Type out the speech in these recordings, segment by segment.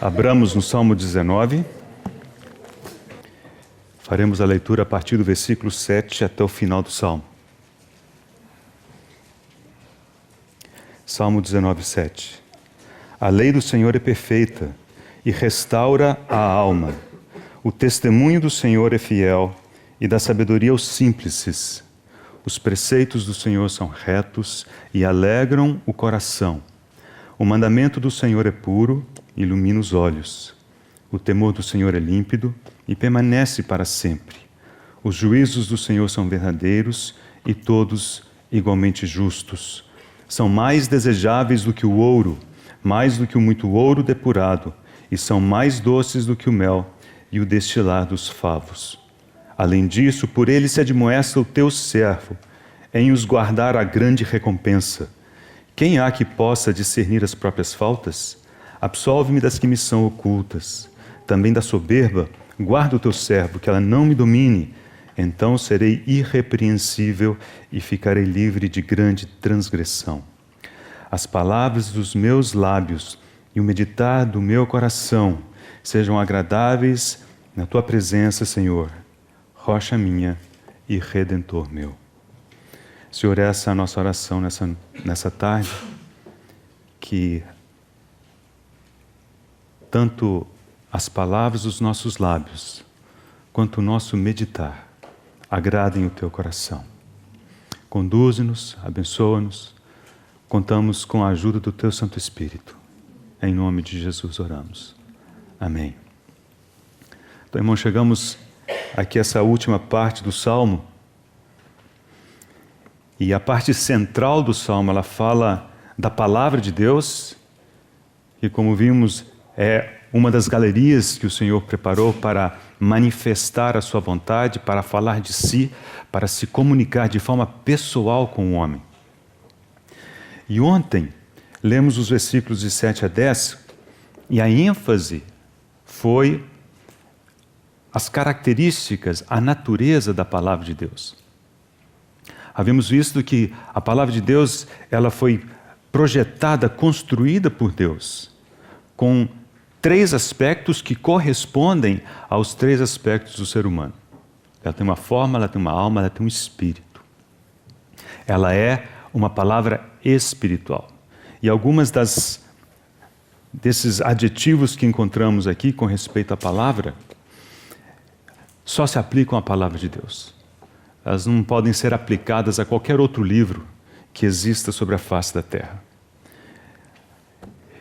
Abramos no Salmo 19. Faremos a leitura a partir do versículo 7 até o final do Salmo. Salmo 19, 7. A lei do Senhor é perfeita e restaura a alma. O testemunho do Senhor é fiel e dá sabedoria aos simples. Os preceitos do Senhor são retos e alegram o coração. O mandamento do Senhor é puro, ilumina os olhos. O temor do Senhor é límpido e permanece para sempre. Os juízos do Senhor são verdadeiros e todos igualmente justos. São mais desejáveis do que o ouro, mais do que o muito ouro depurado, e são mais doces do que o mel e o destilar dos favos. Além disso, por ele se admoesta o teu servo, em os guardar a grande recompensa. Quem há que possa discernir as próprias faltas? Absolve-me das que me são ocultas. Também da soberba, guarda o teu servo, que ela não me domine. Então serei irrepreensível e ficarei livre de grande transgressão. As palavras dos meus lábios e o meditar do meu coração sejam agradáveis na tua presença, Senhor, rocha minha e redentor meu. Senhor, essa é a nossa oração nessa tarde, que tanto as palavras dos nossos lábios, quanto o nosso meditar, agradem o teu coração. Conduze-nos, abençoa-nos, contamos com a ajuda do teu Santo Espírito. Em nome de Jesus oramos. Amém. Então, irmão, chegamos aqui a essa última parte do Salmo. E a parte central do Salmo, ela fala da palavra de Deus, que, como vimos, é uma das galerias que o Senhor preparou para manifestar a sua vontade, para falar de si, para se comunicar de forma pessoal com o homem. E ontem, lemos os versículos de 7 a 10, e a ênfase foi as características, a natureza da palavra de Deus. Havíamos visto que a palavra de Deus, ela foi projetada, construída por Deus, com 3 aspectos que correspondem aos 3 aspectos do ser humano. Ela tem uma forma, ela tem uma alma, ela tem um espírito. Ela é uma palavra espiritual. E algumas desses adjetivos que encontramos aqui com respeito à palavra, só se aplicam à palavra de Deus. Elas não podem ser aplicadas a qualquer outro livro que exista sobre a face da terra.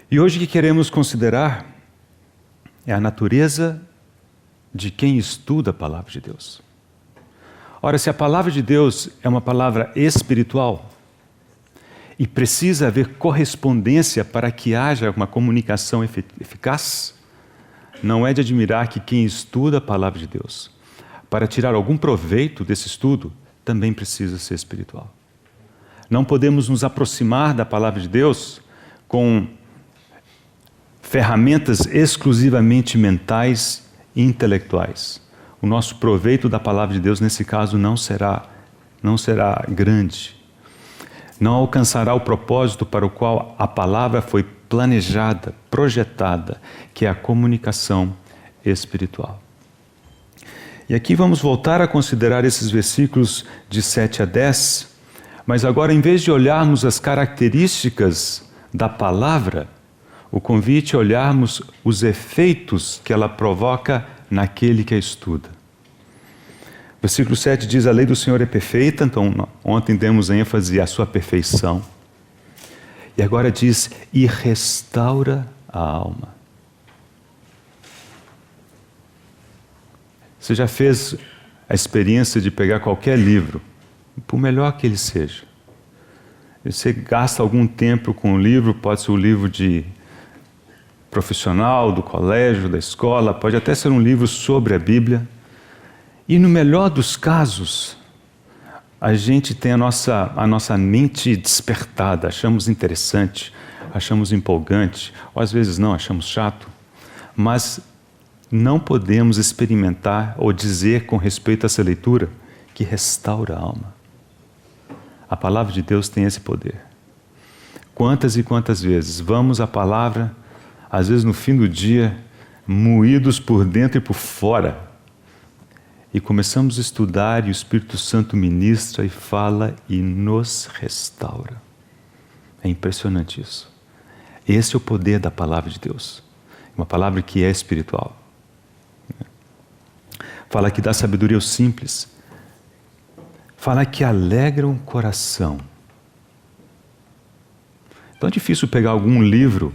E hoje o que queremos considerar é a natureza de quem estuda a palavra de Deus. Ora, se a palavra de Deus é uma palavra espiritual e precisa haver correspondência para que haja uma comunicação eficaz, não é de admirar que quem estuda a palavra de Deus, para tirar algum proveito desse estudo, também precisa ser espiritual. Não podemos nos aproximar da palavra de Deus com ferramentas exclusivamente mentais e intelectuais. O nosso proveito da palavra de Deus, nesse caso, não será grande. Não alcançará o propósito para o qual a palavra foi planejada, projetada, que é a comunicação espiritual. E aqui vamos voltar a considerar esses versículos de 7 a 10, mas agora, em vez de olharmos as características da palavra, o convite é olharmos os efeitos que ela provoca naquele que a estuda. Versículo 7 diz: a lei do Senhor é perfeita, então ontem demos ênfase à sua perfeição. E agora diz: e restaura a alma. Você já fez a experiência de pegar qualquer livro, por melhor que ele seja. Você gasta algum tempo com o livro, pode ser um livro de profissional, do colégio, da escola, pode até ser um livro sobre a Bíblia. E no melhor dos casos, a gente tem a nossa mente despertada, achamos interessante, achamos empolgante, ou às vezes não, achamos chato, mas não podemos experimentar ou dizer com respeito a essa leitura que restaura a alma. A palavra de Deus tem esse poder. Quantas e quantas vezes vamos à palavra, às vezes no fim do dia, moídos por dentro e por fora. E começamos a estudar e o Espírito Santo ministra e fala e nos restaura. É impressionante isso. Esse é o poder da palavra de Deus. Uma palavra que é espiritual. Fala que dá sabedoria aos simples. Fala que alegra o coração. Então é difícil pegar algum livro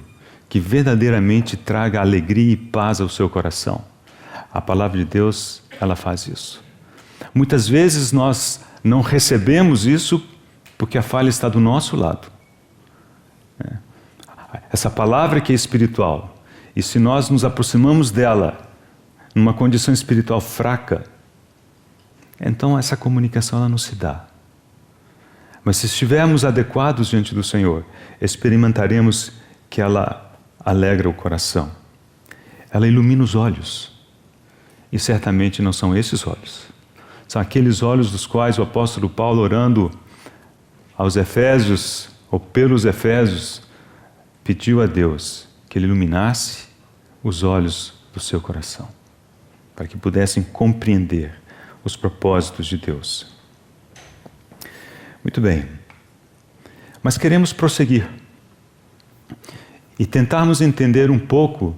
que verdadeiramente traga alegria e paz ao seu coração. A palavra de Deus, ela faz isso. Muitas vezes nós não recebemos isso porque a falha está do nosso lado. Essa palavra que é espiritual, e se nós nos aproximamos dela numa condição espiritual fraca, então essa comunicação ela não se dá. Mas se estivermos adequados diante do Senhor, experimentaremos que ela alegra o coração. Ela ilumina os olhos. E certamente não são esses olhos. São aqueles olhos dos quais o apóstolo Paulo, orando aos Efésios, ou pelos Efésios, pediu a Deus que Ele iluminasse os olhos do seu coração, para que pudessem compreender os propósitos de Deus. Muito bem. Mas queremos prosseguir e tentarmos entender um pouco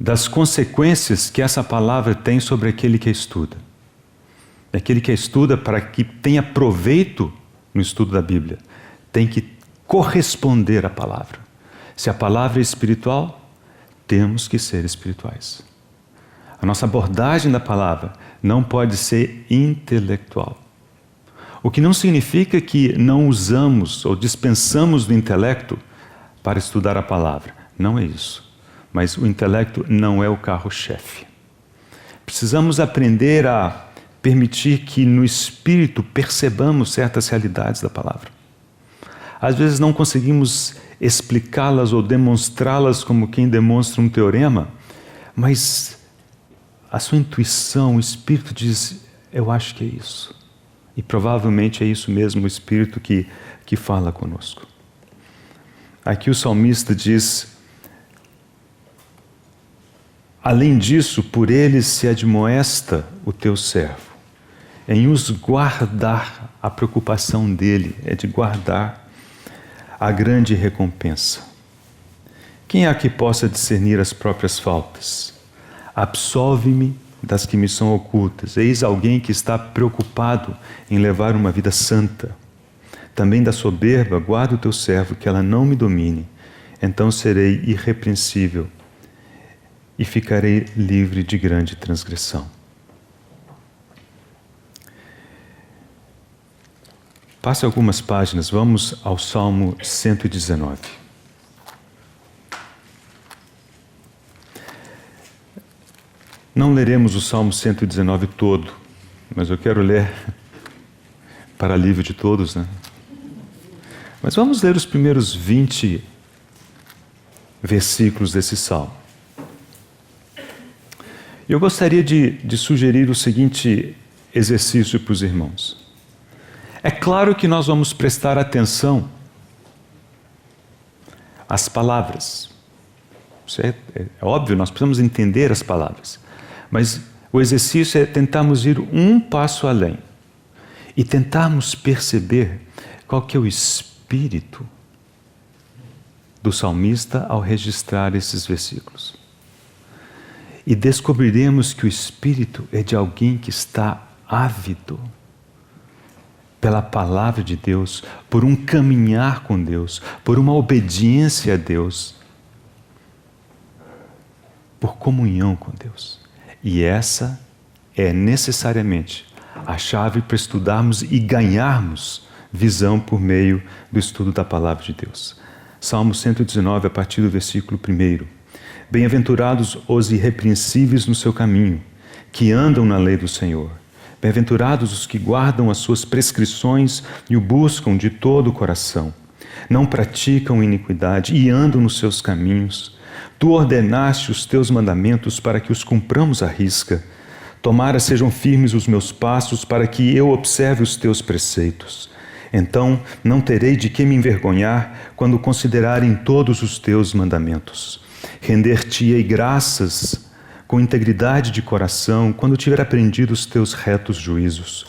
das consequências que essa palavra tem sobre aquele que a estuda. Aquele que a estuda, para que tenha proveito no estudo da Bíblia, tem que corresponder à palavra. Se a palavra é espiritual, temos que ser espirituais. A nossa abordagem da palavra não pode ser intelectual. O que não significa que não usamos ou dispensamos do intelecto para estudar a palavra. Não é isso. Mas o intelecto não é o carro-chefe. Precisamos aprender a permitir que no espírito percebamos certas realidades da palavra. Às vezes não conseguimos explicá-las ou demonstrá-las como quem demonstra um teorema, mas a sua intuição, o espírito diz, eu acho que é isso. E provavelmente é isso mesmo, o espírito que fala conosco. Aqui o salmista diz: além disso, por eles se admoesta o teu servo, em os guardar. A preocupação dele é de guardar a grande recompensa. Quem há que possa discernir as próprias faltas? Absolve-me das que me são ocultas. Eis alguém que está preocupado em levar uma vida santa. Também da soberba guarda o teu servo, que ela não me domine. Então serei irrepreensível e ficarei livre de grande transgressão. Passe algumas páginas, vamos ao Salmo 119. Não leremos o Salmo 119 todo, mas eu quero ler para alívio de todos, né? Mas vamos ler os primeiros 20 versículos desse Salmo. Eu gostaria de sugerir o seguinte exercício para os irmãos. É claro que nós vamos prestar atenção às palavras. Isso é óbvio, nós precisamos entender as palavras. Mas o exercício é tentarmos ir um passo além e tentarmos perceber qual que é o espírito do salmista ao registrar esses versículos. E descobriremos que o espírito é de alguém que está ávido pela palavra de Deus, por um caminhar com Deus, por uma obediência a Deus, por comunhão com Deus. E essa é necessariamente a chave para estudarmos e ganharmos visão por meio do estudo da palavra de Deus. Salmo 119, a partir do versículo 1. Bem-aventurados os irrepreensíveis no seu caminho, que andam na lei do Senhor. Bem-aventurados os que guardam as suas prescrições e o buscam de todo o coração. Não praticam iniquidade e andam nos seus caminhos. Tu ordenaste os teus mandamentos para que os cumpramos à risca. Tomara sejam firmes os meus passos para que eu observe os teus preceitos. Então não terei de que me envergonhar quando considerarem todos os teus mandamentos. Render-te-ei graças com integridade de coração quando tiver aprendido os teus retos juízos.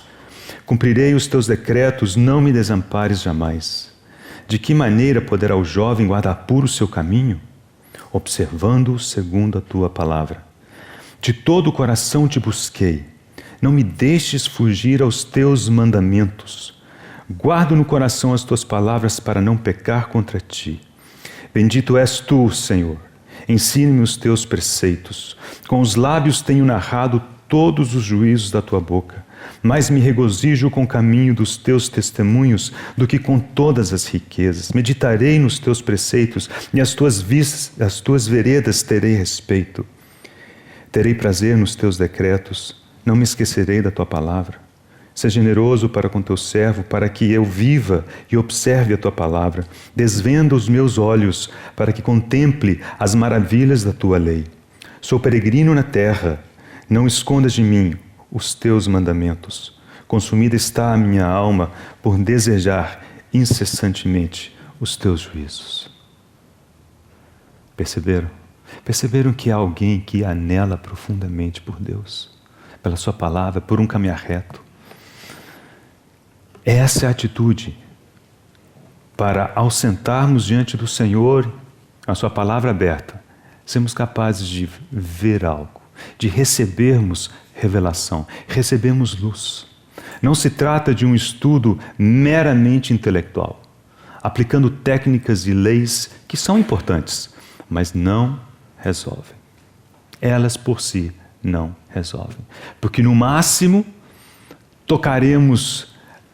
Cumprirei os teus decretos, não me desampares jamais. De que maneira poderá o jovem guardar puro o seu caminho? Observando-o segundo a tua palavra. De todo o coração te busquei. Não me deixes fugir aos teus mandamentos. Guardo no coração as tuas palavras para não pecar contra ti. Bendito és tu, Senhor. Ensine-me os teus preceitos. Com os lábios tenho narrado todos os juízos da tua boca. Mais me regozijo com o caminho dos teus testemunhos do que com todas as riquezas. Meditarei nos teus preceitos e as tuas veredas terei respeito. Terei prazer nos teus decretos. Não me esquecerei da tua palavra. Seja generoso para com teu servo, para que eu viva e observe a tua palavra. Desvenda os meus olhos, para que contemple as maravilhas da tua lei. Sou peregrino na terra, não escondas de mim os teus mandamentos. Consumida está a minha alma por desejar incessantemente os teus juízos. Perceberam? Perceberam que há alguém que anela profundamente por Deus, pela sua palavra, por um caminhar reto. Essa é a atitude para, ao sentarmos diante do Senhor, a sua palavra aberta, sermos capazes de ver algo, de recebermos revelação, recebermos luz. Não se trata de um estudo meramente intelectual, aplicando técnicas e leis que são importantes, mas não resolvem. Elas por si não resolvem. Porque no máximo tocaremos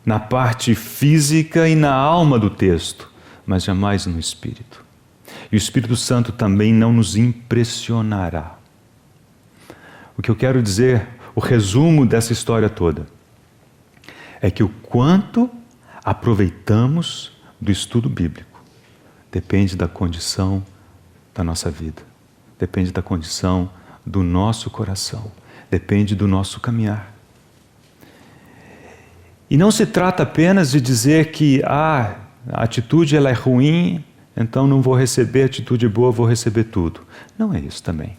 na parte física e na alma do texto, mas jamais no espírito. E o Espírito Santo também não nos impressionará. O que eu quero dizer, o resumo dessa história toda, é que o quanto aproveitamos do estudo bíblico depende da condição da nossa vida, depende da condição do nosso coração, depende do nosso caminhar. E não se trata apenas de dizer que a atitude ela é ruim, então não vou receber atitude boa, vou receber tudo. Não é isso também.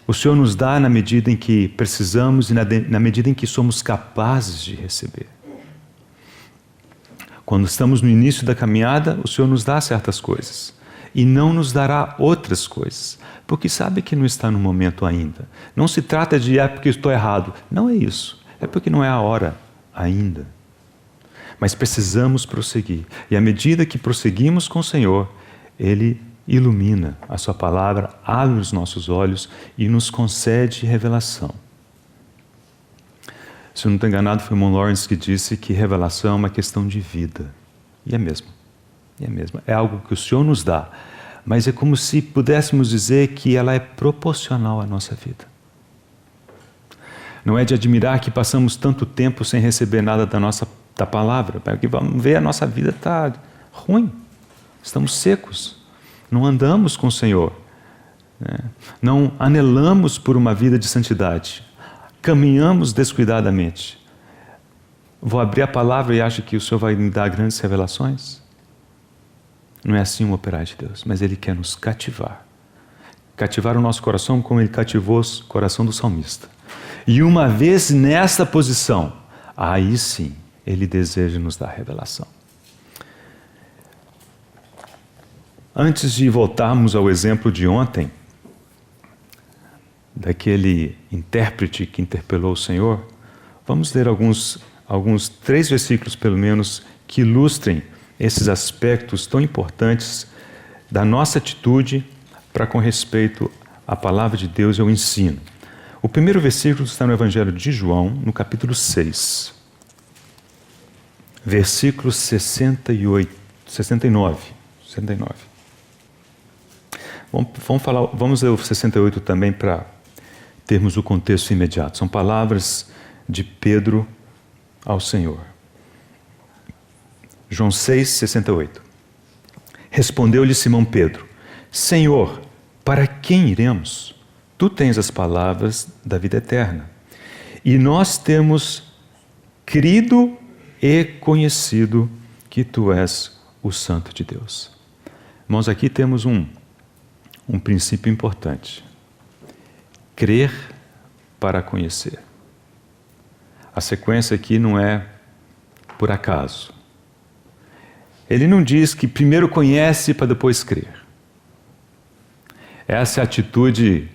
O Senhor nos dá na medida em que precisamos e na medida em que somos capazes de receber. Quando estamos no início da caminhada, o Senhor nos dá certas coisas e não nos dará outras coisas, porque sabe que não está no momento ainda. Não se trata de porque estou errado. Não é isso. É porque não é a hora ainda. Mas precisamos prosseguir. E à medida que prosseguimos com o Senhor, Ele ilumina a sua palavra, abre os nossos olhos e nos concede revelação. Se eu não estou enganado, foi Mon Lawrence que disse que revelação é uma questão de vida. E é mesmo. E é mesmo. É algo que o Senhor nos dá, mas é como se pudéssemos dizer que ela é proporcional à nossa vida. Não é de admirar que passamos tanto tempo sem receber nada da palavra, porque vamos ver, a nossa vida está ruim, estamos secos, não andamos com o Senhor, né? Não anelamos por uma vida de santidade, caminhamos descuidadamente. Vou abrir a palavra e acho que o Senhor vai me dar grandes revelações? Não é assim o operar de Deus, mas Ele quer nos cativar. Cativar o nosso coração como Ele cativou o coração do salmista. E uma vez nessa posição, aí sim, Ele deseja nos dar revelação. Antes de voltarmos ao exemplo de ontem, daquele intérprete que interpelou o Senhor, vamos ler alguns 3 versículos pelo menos que ilustrem esses aspectos tão importantes da nossa atitude para com respeito à palavra de Deus e ao ensino. O primeiro versículo está no Evangelho de João, no capítulo 6, versículo 69. Vamos ler o 68 também para termos o contexto imediato. São palavras de Pedro ao Senhor. João 6, 68. Respondeu-lhe Simão Pedro: Senhor, para quem iremos? Tu tens as palavras da vida eterna. E nós temos crido e conhecido que Tu és o Santo de Deus. Irmãos, aqui temos um um princípio importante: crer para conhecer. A sequência aqui não é por acaso. Ele não diz que primeiro conhece para depois crer. Essa é a atitude,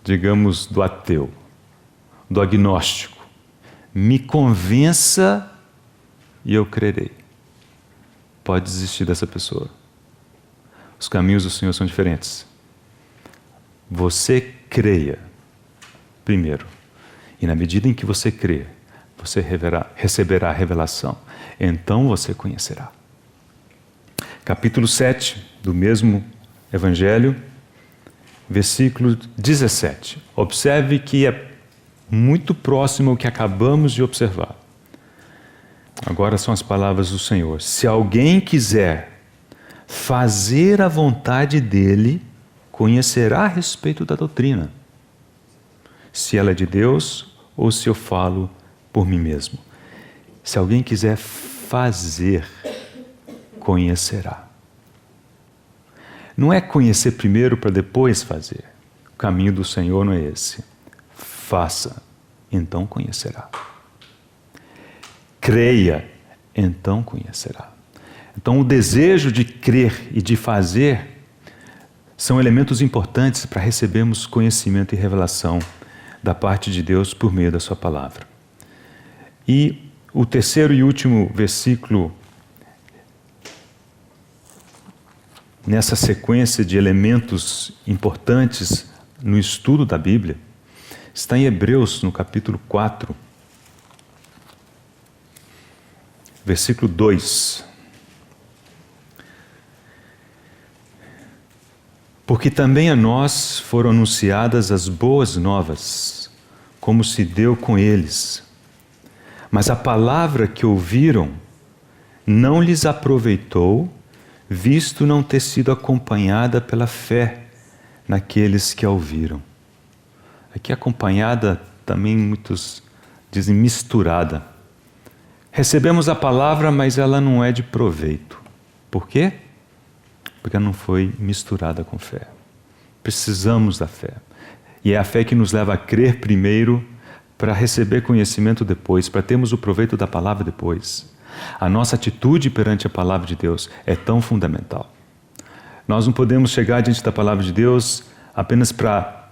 digamos, do ateu, do agnóstico. Me convença e eu crerei. Pode desistir dessa pessoa. Os caminhos do Senhor são diferentes. Você creia primeiro. E na medida em que você crer, você receberá a revelação. Então você conhecerá. Capítulo 7 do mesmo Evangelho, versículo 17. Observe que é muito próximo ao que acabamos de observar. Agora são as palavras do Senhor. Se alguém quiser fazer a vontade dele, conhecerá a respeito da doutrina, se ela é de Deus ou se eu falo por mim mesmo. Se alguém quiser fazer, conhecerá. Não é conhecer primeiro para depois fazer. O caminho do Senhor não é esse. Faça, então conhecerá. Creia, então conhecerá. Então o desejo de crer e de fazer são elementos importantes para recebermos conhecimento e revelação da parte de Deus por meio da sua palavra. E o terceiro e último versículo nessa sequência de elementos importantes no estudo da Bíblia está em Hebreus, no capítulo 4, versículo 2. Porque também a nós foram anunciadas as boas novas, como se deu com eles. Mas a palavra que ouviram não lhes aproveitou, visto não ter sido acompanhada pela fé naqueles que a ouviram. Aqui acompanhada também muitos dizem misturada. Recebemos a palavra, mas ela não é de proveito. Por quê? Porque ela não foi misturada com fé. Precisamos da fé. E é a fé que nos leva a crer primeiro, para receber conhecimento depois, para termos o proveito da palavra depois. A nossa atitude perante a palavra de Deus é tão fundamental. Nós não podemos chegar diante da palavra de Deus apenas para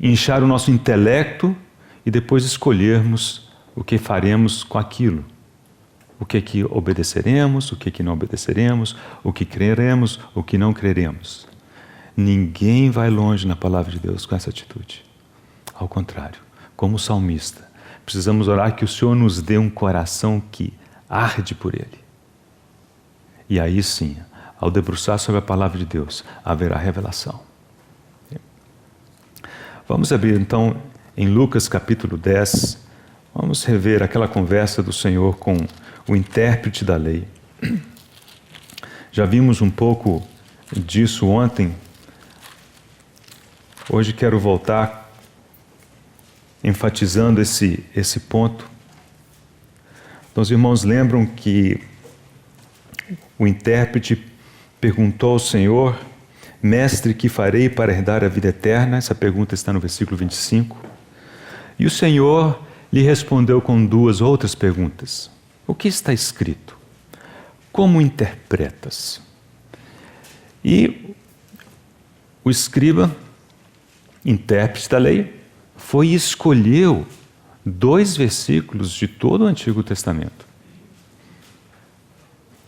inchar o nosso intelecto e depois escolhermos o que faremos com aquilo. O que obedeceremos, o que não obedeceremos, o que creremos, o que não creremos. Ninguém vai longe na palavra de Deus com essa atitude. Ao contrário, como salmista, precisamos orar que o Senhor nos dê um coração que arde por Ele. E aí sim, ao debruçar sobre a palavra de Deus, haverá revelação. Vamos abrir então em Lucas capítulo 10, vamos rever aquela conversa do Senhor com o intérprete da lei. Já vimos um pouco disso ontem. Hoje quero voltar enfatizando esse ponto. Então, os irmãos lembram que o intérprete perguntou ao Senhor: Mestre, que farei para herdar a vida eterna? Essa pergunta está no versículo 25. E o Senhor lhe respondeu com duas outras perguntas. O que está escrito? Como interpretas? E o escriba, intérprete da lei, foi e escolheu 2 versículos de todo o Antigo Testamento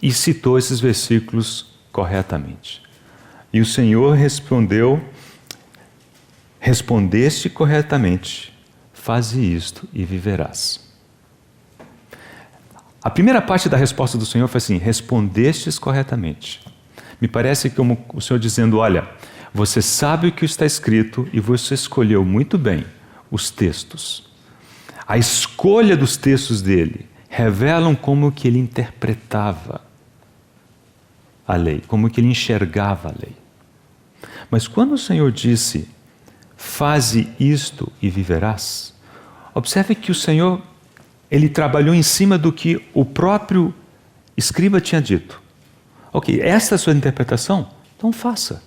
e citou esses versículos corretamente. E o Senhor respondeu: respondeste corretamente, faze isto e viverás. A primeira parte da resposta do Senhor foi assim: respondestes corretamente. Me parece como o Senhor dizendo: olha, você sabe o que está escrito e você escolheu muito bem os textos. A escolha dos textos dele revelam como que ele interpretava a lei, como que ele enxergava a lei. Mas quando o Senhor disse: faze isto e viverás, observe que o Senhor, ele trabalhou em cima do que o próprio escriba tinha dito. Ok, esta é a sua interpretação? Então faça.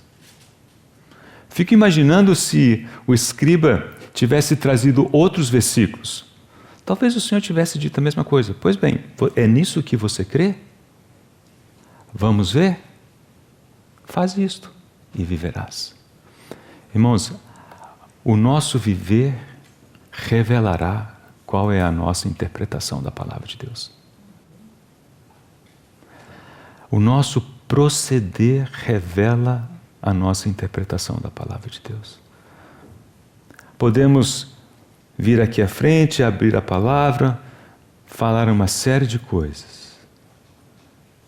Fico imaginando se o escriba tivesse trazido outros versículos. Talvez o Senhor tivesse dito a mesma coisa. Pois bem, é nisso que você crê? Vamos ver? Faz isto e viverás. Irmãos, o nosso viver revelará qual é a nossa interpretação da palavra de Deus. O nosso proceder revela a nossa interpretação da palavra de Deus. Podemos vir aqui à frente, abrir a palavra, falar uma série de coisas,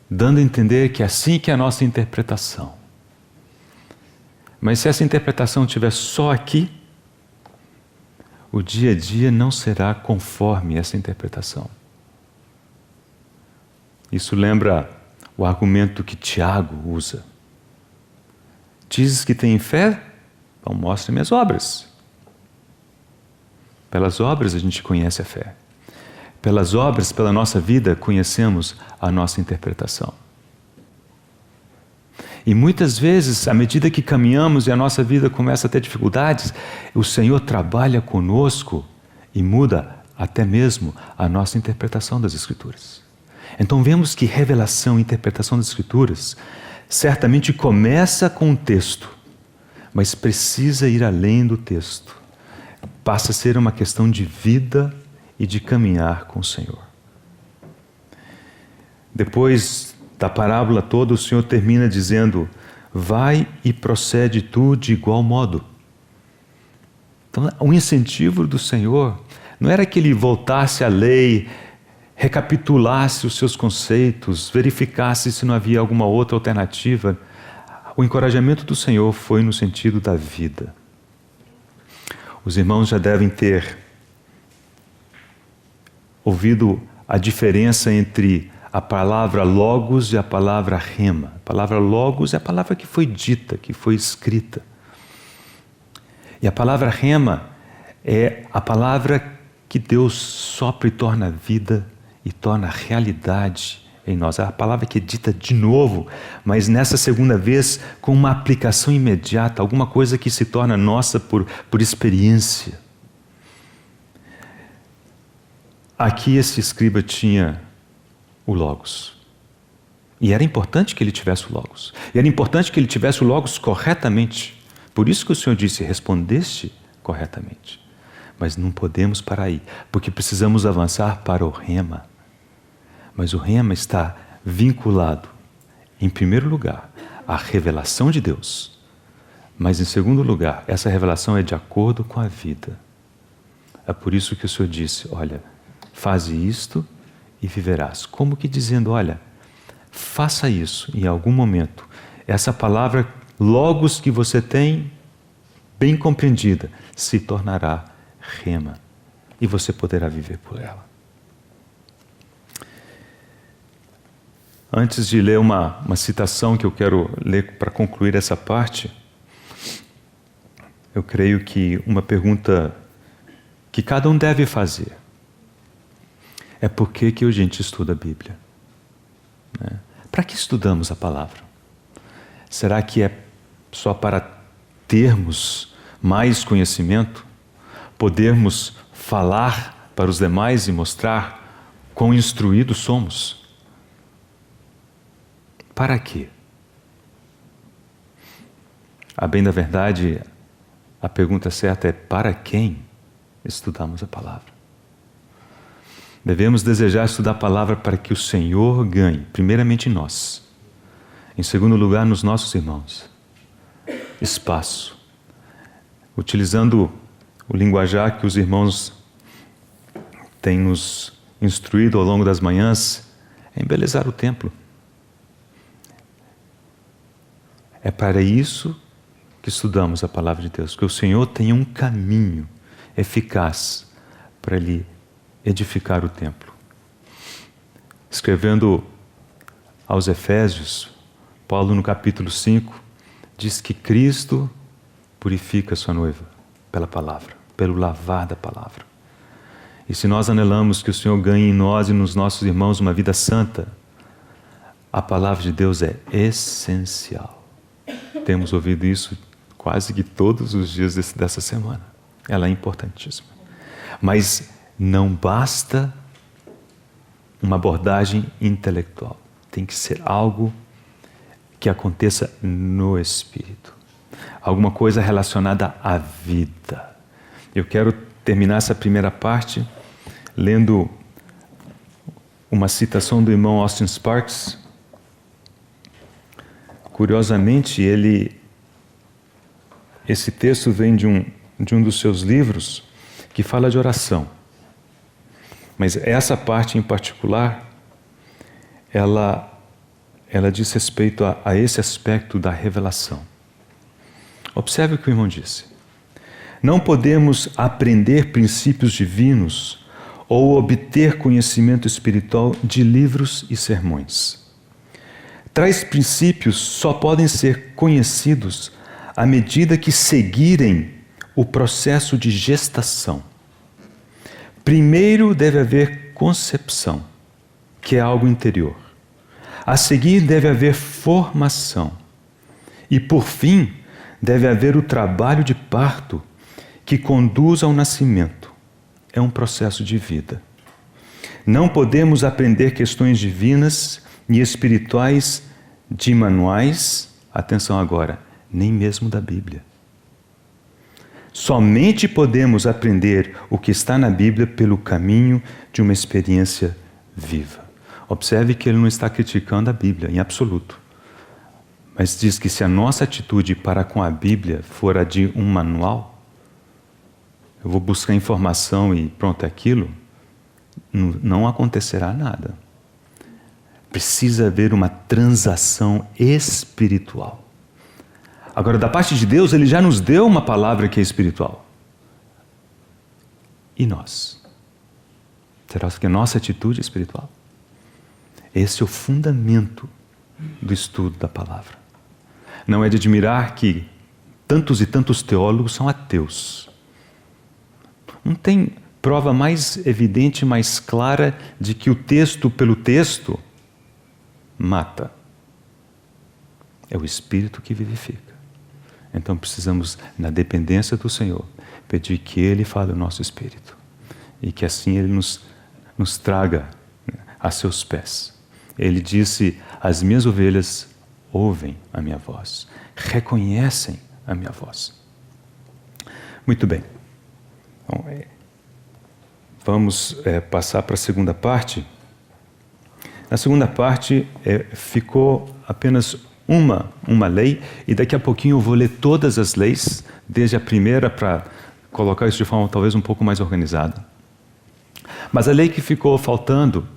dando a entender que é assim que é a nossa interpretação. Mas se essa interpretação estiver só aqui, o dia a dia não será conforme essa interpretação. Isso lembra o argumento que Tiago usa. Dizes que tem fé? Então mostre-me as obras. Pelas obras a gente conhece a fé. Pelas obras, pela nossa vida, conhecemos a nossa interpretação. E muitas vezes, à medida que caminhamos e a nossa vida começa a ter dificuldades, o Senhor trabalha conosco e muda até mesmo a nossa interpretação das Escrituras. Então vemos que revelação e interpretação das Escrituras certamente começa com o texto, mas precisa ir além do texto. Passa a ser uma questão de vida e de caminhar com o Senhor. Depois da parábola toda, o Senhor termina dizendo: vai e procede tu de igual modo. Então, o incentivo do Senhor não era que ele voltasse à lei, recapitulasse os seus conceitos, verificasse se não havia alguma outra alternativa. O encorajamento do Senhor foi no sentido da vida. Os irmãos já devem ter ouvido a diferença entre a palavra logos e a palavra rema. A palavra logos é a palavra que foi dita, que foi escrita. E a palavra rema é a palavra que Deus sopra e torna vida e torna realidade em nós. É a palavra que é dita de novo, mas nessa segunda vez com uma aplicação imediata, alguma coisa que se torna nossa por experiência. Aqui esse escriba tinha o Logos. E era importante que ele tivesse o Logos. E era importante que ele tivesse o Logos corretamente. Por isso que o Senhor disse: respondeste corretamente. Mas não podemos parar aí, porque precisamos avançar para o rema. Mas o rema está vinculado, em primeiro lugar, à revelação de Deus. Mas em segundo lugar, essa revelação é de acordo com a vida. É por isso que o Senhor disse: olha, faze isto e viverás. Como que dizendo: olha, faça isso em algum momento. Essa palavra, logos que você tem, bem compreendida, se tornará rema. E você poderá viver por ela. Antes de ler uma citação que eu quero ler para concluir essa parte, eu creio que uma pergunta que cada um deve fazer é: por que a gente estuda a Bíblia? Para que estudamos a palavra? Será que é só para termos mais conhecimento? Podermos falar para os demais e mostrar quão instruídos somos? Para quê? A bem da verdade, a pergunta certa é: para quem estudamos a palavra? Devemos desejar estudar a palavra para que o Senhor ganhe, primeiramente em nós, em segundo lugar nos nossos irmãos, espaço, utilizando o linguajar que os irmãos têm nos instruído ao longo das manhãs, é embelezar o templo. É para isso que estudamos a palavra de Deus, que o Senhor tenha um caminho eficaz para Ele edificar o templo. Escrevendo aos Efésios, Paulo no capítulo 5 diz que Cristo purifica a sua noiva pela palavra, pelo lavar da palavra. E se nós anelamos que o Senhor ganhe em nós e nos nossos irmãos uma vida santa, a palavra de Deus é essencial. Temos ouvido isso quase que todos os dias dessa semana. Ela é importantíssima. Mas não basta uma abordagem intelectual. Tem que ser algo que aconteça no Espírito. Alguma coisa relacionada à vida. Eu quero terminar essa primeira parte lendo uma citação do irmão Austin Sparks. Curiosamente, esse texto vem de um dos seus livros que fala de oração. Mas essa parte em particular, ela diz respeito a esse aspecto da revelação. Observe o que o irmão disse. Não podemos aprender princípios divinos ou obter conhecimento espiritual de livros e sermões. Tais princípios só podem ser conhecidos à medida que seguirem o processo de gestação. Primeiro deve haver concepção, que é algo interior. A seguir deve haver formação. E por fim, deve haver o trabalho de parto que conduz ao nascimento. É um processo de vida. Não podemos aprender questões divinas e espirituais de manuais, atenção agora, nem mesmo da Bíblia. Somente podemos aprender o que está na Bíblia pelo caminho de uma experiência viva. Observe que ele não está criticando a Bíblia, em absoluto. Mas diz que se a nossa atitude para com a Bíblia for a de um manual, eu vou buscar informação e pronto, é aquilo, não acontecerá nada. Precisa haver uma transação espiritual. Agora, da parte de Deus, Ele já nos deu uma palavra que é espiritual. E nós? Será que a nossa atitude é espiritual? Esse é o fundamento do estudo da palavra. Não é de admirar que tantos e tantos teólogos são ateus. Não tem prova mais evidente, mais clara de que o texto pelo texto mata. É o Espírito que vivifica. Então precisamos, na dependência do Senhor, pedir que Ele fale o nosso espírito e que assim Ele nos traga a seus pés. Ele disse, as minhas ovelhas ouvem a minha voz, reconhecem a minha voz. Muito bem. Então, vamos passar para a segunda parte. Na segunda parte ficou apenas uma lei, e daqui a pouquinho eu vou ler todas as leis, desde a primeira, para colocar isso de forma talvez um pouco mais organizada. Mas a lei que ficou faltando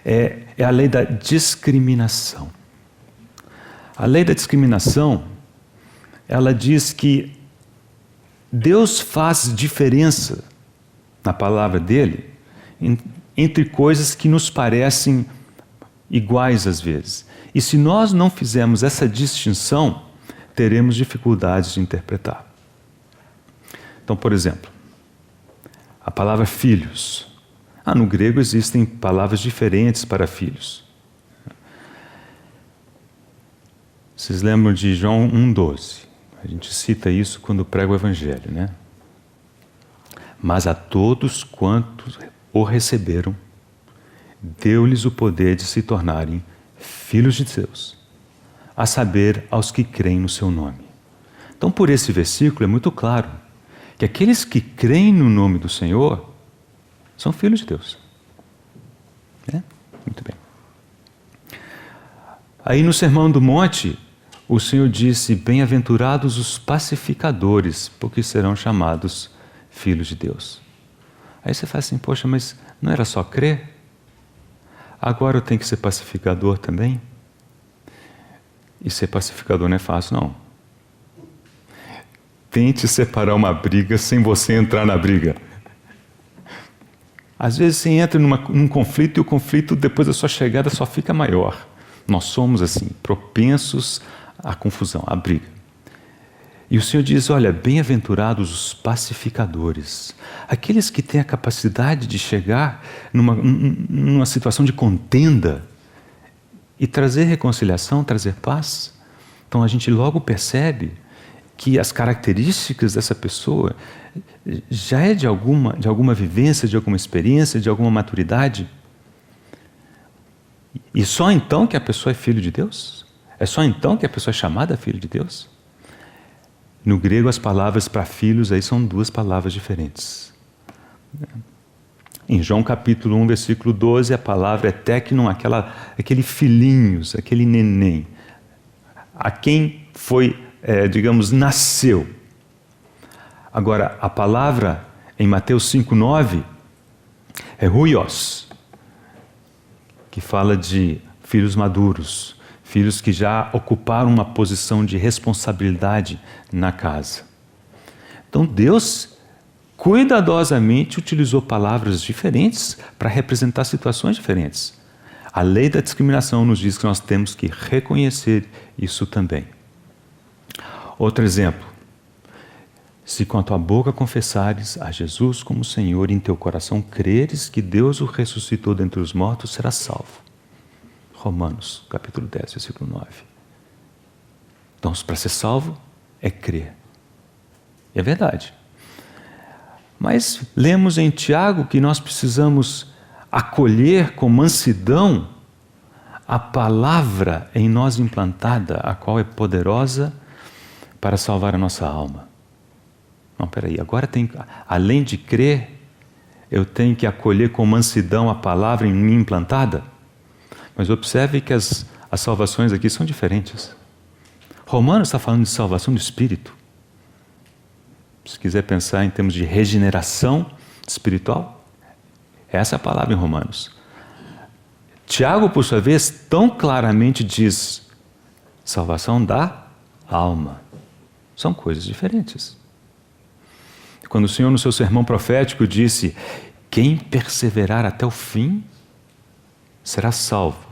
é a lei da discriminação. A lei da discriminação, ela diz que Deus faz diferença na palavra dele entre coisas que nos parecem iguais às vezes. E se nós não fizermos essa distinção, teremos dificuldades de interpretar. Então, por exemplo, a palavra filhos. No grego existem palavras diferentes para filhos. Vocês lembram de João 1,12? A gente cita isso quando prega o Evangelho, né? Mas a todos quantos o receberam, deu-lhes o poder de se tornarem filhos de Deus, a saber, aos que creem no seu nome. Então, por esse versículo é muito claro que aqueles que creem no nome do Senhor são filhos de Deus. Muito bem. Aí no Sermão do Monte, o Senhor disse, bem-aventurados os pacificadores, porque serão chamados filhos de Deus. Aí você fala assim, poxa, mas não era só crer? Agora eu tenho que ser pacificador também? E ser pacificador não é fácil, não. Tente separar uma briga sem você entrar na briga. Às vezes você entra num conflito e o conflito, depois da sua chegada, só fica maior. Nós somos assim, propensos à confusão, à briga. E o Senhor diz, olha, bem-aventurados os pacificadores, aqueles que têm a capacidade de chegar numa situação de contenda e trazer reconciliação, trazer paz. Então a gente logo percebe que as características dessa pessoa já é de alguma vivência, de alguma experiência, de alguma maturidade? E só então que a pessoa é filho de Deus? É só então que a pessoa é chamada filho de Deus? No grego, as palavras para filhos aí são duas palavras diferentes. Em João capítulo 1, versículo 12, a palavra é teknon, aquele filhinhos, aquele neném, a quem foi, nasceu. Agora, a palavra em Mateus 5,9 é huios, que fala de filhos maduros, filhos que já ocuparam uma posição de responsabilidade na casa. Então Deus cuidadosamente utilizou palavras diferentes para representar situações diferentes. A lei da discriminação nos diz que nós temos que reconhecer isso também. Outro exemplo. Se com a tua boca confessares a Jesus como Senhor e em teu coração creres que Deus o ressuscitou dentre os mortos, serás salvo. Romanos, capítulo 10, versículo 9. Então, para ser salvo, é crer. E é verdade. Mas lemos em Tiago que nós precisamos acolher com mansidão a palavra em nós implantada, a qual é poderosa para salvar a nossa alma. Não, peraí, agora além de crer, eu tenho que acolher com mansidão a palavra em mim implantada? Mas observe que as salvações aqui são diferentes. Romanos está falando de salvação do Espírito. Se quiser pensar em termos de regeneração espiritual, essa é a palavra em Romanos. Tiago, por sua vez, tão claramente diz salvação da alma. São coisas diferentes. Quando o Senhor, no seu sermão profético, disse: quem perseverar até o fim será salvo.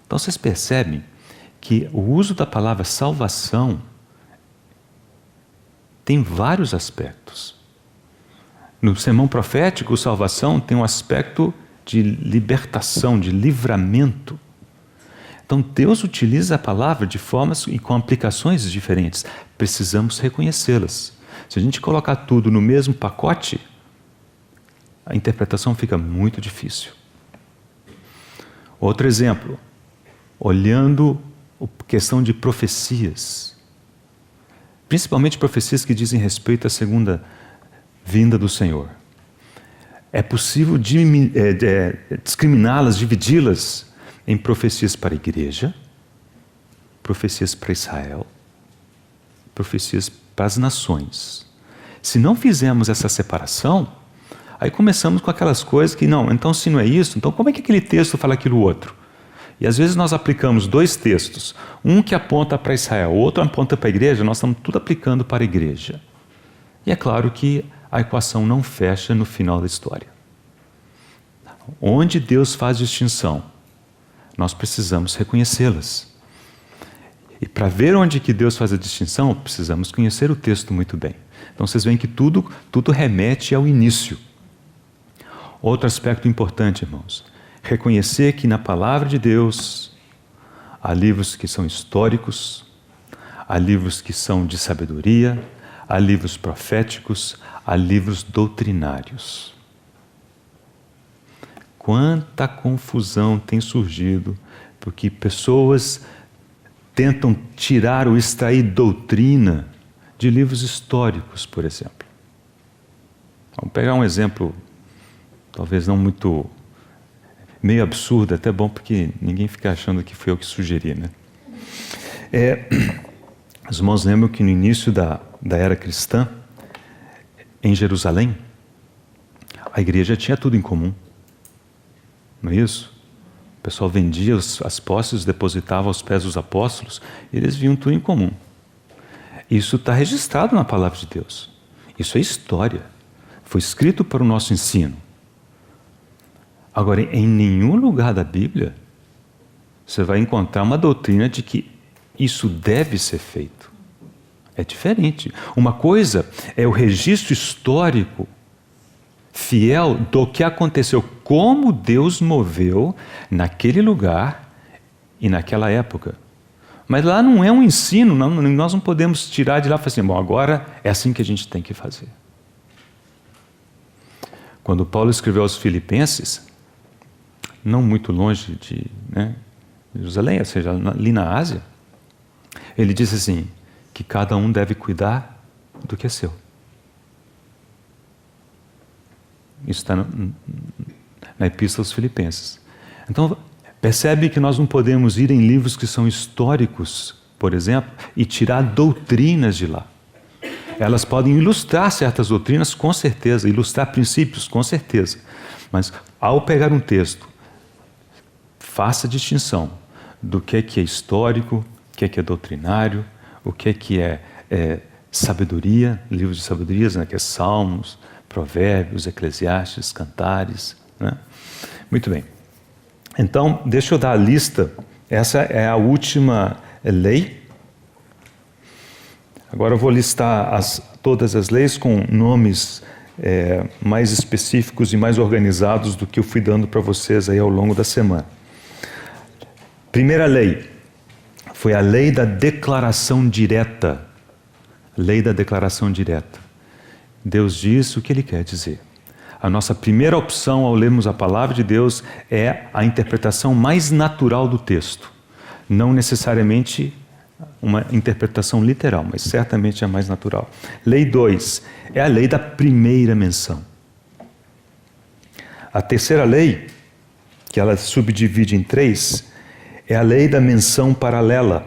Então vocês percebem que o uso da palavra salvação tem vários aspectos. No sermão profético, salvação tem um aspecto de libertação, de livramento. Então Deus utiliza a palavra de formas e com aplicações diferentes. Precisamos reconhecê-las. Se a gente colocar tudo no mesmo pacote, a interpretação fica muito difícil. Outro exemplo, olhando a questão de profecias, principalmente profecias que dizem respeito à segunda vinda do Senhor. É possível discriminá-las, dividi-las em profecias para a igreja, profecias para Israel, profecias para as nações. Se não fizermos essa separação, aí começamos com aquelas coisas que, não, então se não é isso, então como é que aquele texto fala aquilo outro? E às vezes nós aplicamos dois textos, um que aponta para Israel, o outro aponta para a igreja, nós estamos tudo aplicando para a igreja. E é claro que a equação não fecha no final da história. Onde Deus faz distinção, nós precisamos reconhecê-las. E para ver onde que Deus faz a distinção, precisamos conhecer o texto muito bem. Então vocês veem que tudo remete ao início. Outro aspecto importante, irmãos, reconhecer que na palavra de Deus há livros que são históricos, há livros que são de sabedoria, há livros proféticos, há livros doutrinários. Quanta confusão tem surgido porque pessoas tentam tirar ou extrair doutrina de livros históricos, por exemplo. Vamos pegar um exemplo, talvez não muito, meio absurdo, até bom porque ninguém fica achando que foi eu que sugeri, né? Os irmãos lembram que no início da era cristã, em Jerusalém, a igreja tinha tudo em comum. Não é isso? O pessoal vendia as posses, depositava aos pés dos apóstolos, e eles viam tudo em comum. Isso está registrado na palavra de Deus. Isso é história. Foi escrito para o nosso ensino. Agora, em nenhum lugar da Bíblia, você vai encontrar uma doutrina de que isso deve ser feito. É diferente. Uma coisa é o registro histórico fiel do que aconteceu, como Deus moveu naquele lugar e naquela época. Mas lá não é um ensino, nós não podemos tirar de lá e falar assim, bom, agora é assim que a gente tem que fazer. Quando Paulo escreveu aos Filipenses, não muito longe de Jerusalém, ou seja, ali na Ásia, ele disse assim, que cada um deve cuidar do que é seu. Isso está na Epístola aos Filipenses. Então, percebe que nós não podemos ir em livros que são históricos, por exemplo, e tirar doutrinas de lá. Elas podem ilustrar certas doutrinas, com certeza, ilustrar princípios, com certeza. Mas, ao pegar um texto, faça a distinção do que é histórico, o que é doutrinário, o que é sabedoria, livros de sabedorias, que é Salmos, Provérbios, Eclesiastes, Cantares. Né? Muito bem. Então, deixa eu dar a lista. Essa é a última lei. Agora eu vou listar todas as leis com nomes mais específicos e mais organizados do que eu fui dando para vocês aí ao longo da semana. Primeira lei foi a lei da declaração direta. Lei da declaração direta. Deus diz o que Ele quer dizer. A nossa primeira opção ao lermos a palavra de Deus é a interpretação mais natural do texto. Não necessariamente uma interpretação literal, mas certamente a mais natural. Lei 2 é a lei da primeira menção. A terceira lei, que ela subdivide em 3, é a lei da menção paralela.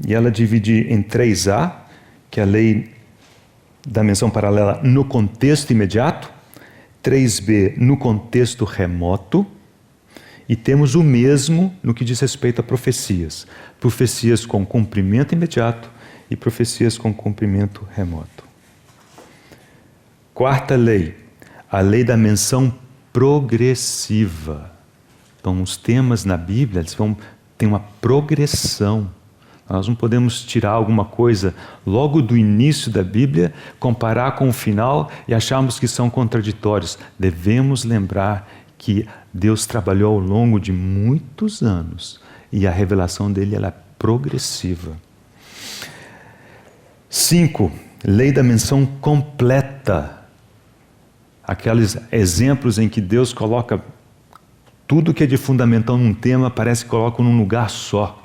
E ela divide em 3A, que é a lei da menção paralela no contexto imediato, 3B no contexto remoto, e temos o mesmo no que diz respeito a profecias. Profecias com cumprimento imediato e profecias com cumprimento remoto. Quarta lei, a lei da menção progressiva. Então, os temas na Bíblia eles têm uma progressão. Nós não podemos tirar alguma coisa logo do início da Bíblia, comparar com o final e acharmos que são contraditórios. Devemos lembrar que Deus trabalhou ao longo de muitos anos e a revelação dele ela é progressiva. 5. Lei da menção completa. Aqueles exemplos em que Deus coloca tudo que é de fundamental num tema, parece que coloca num lugar só.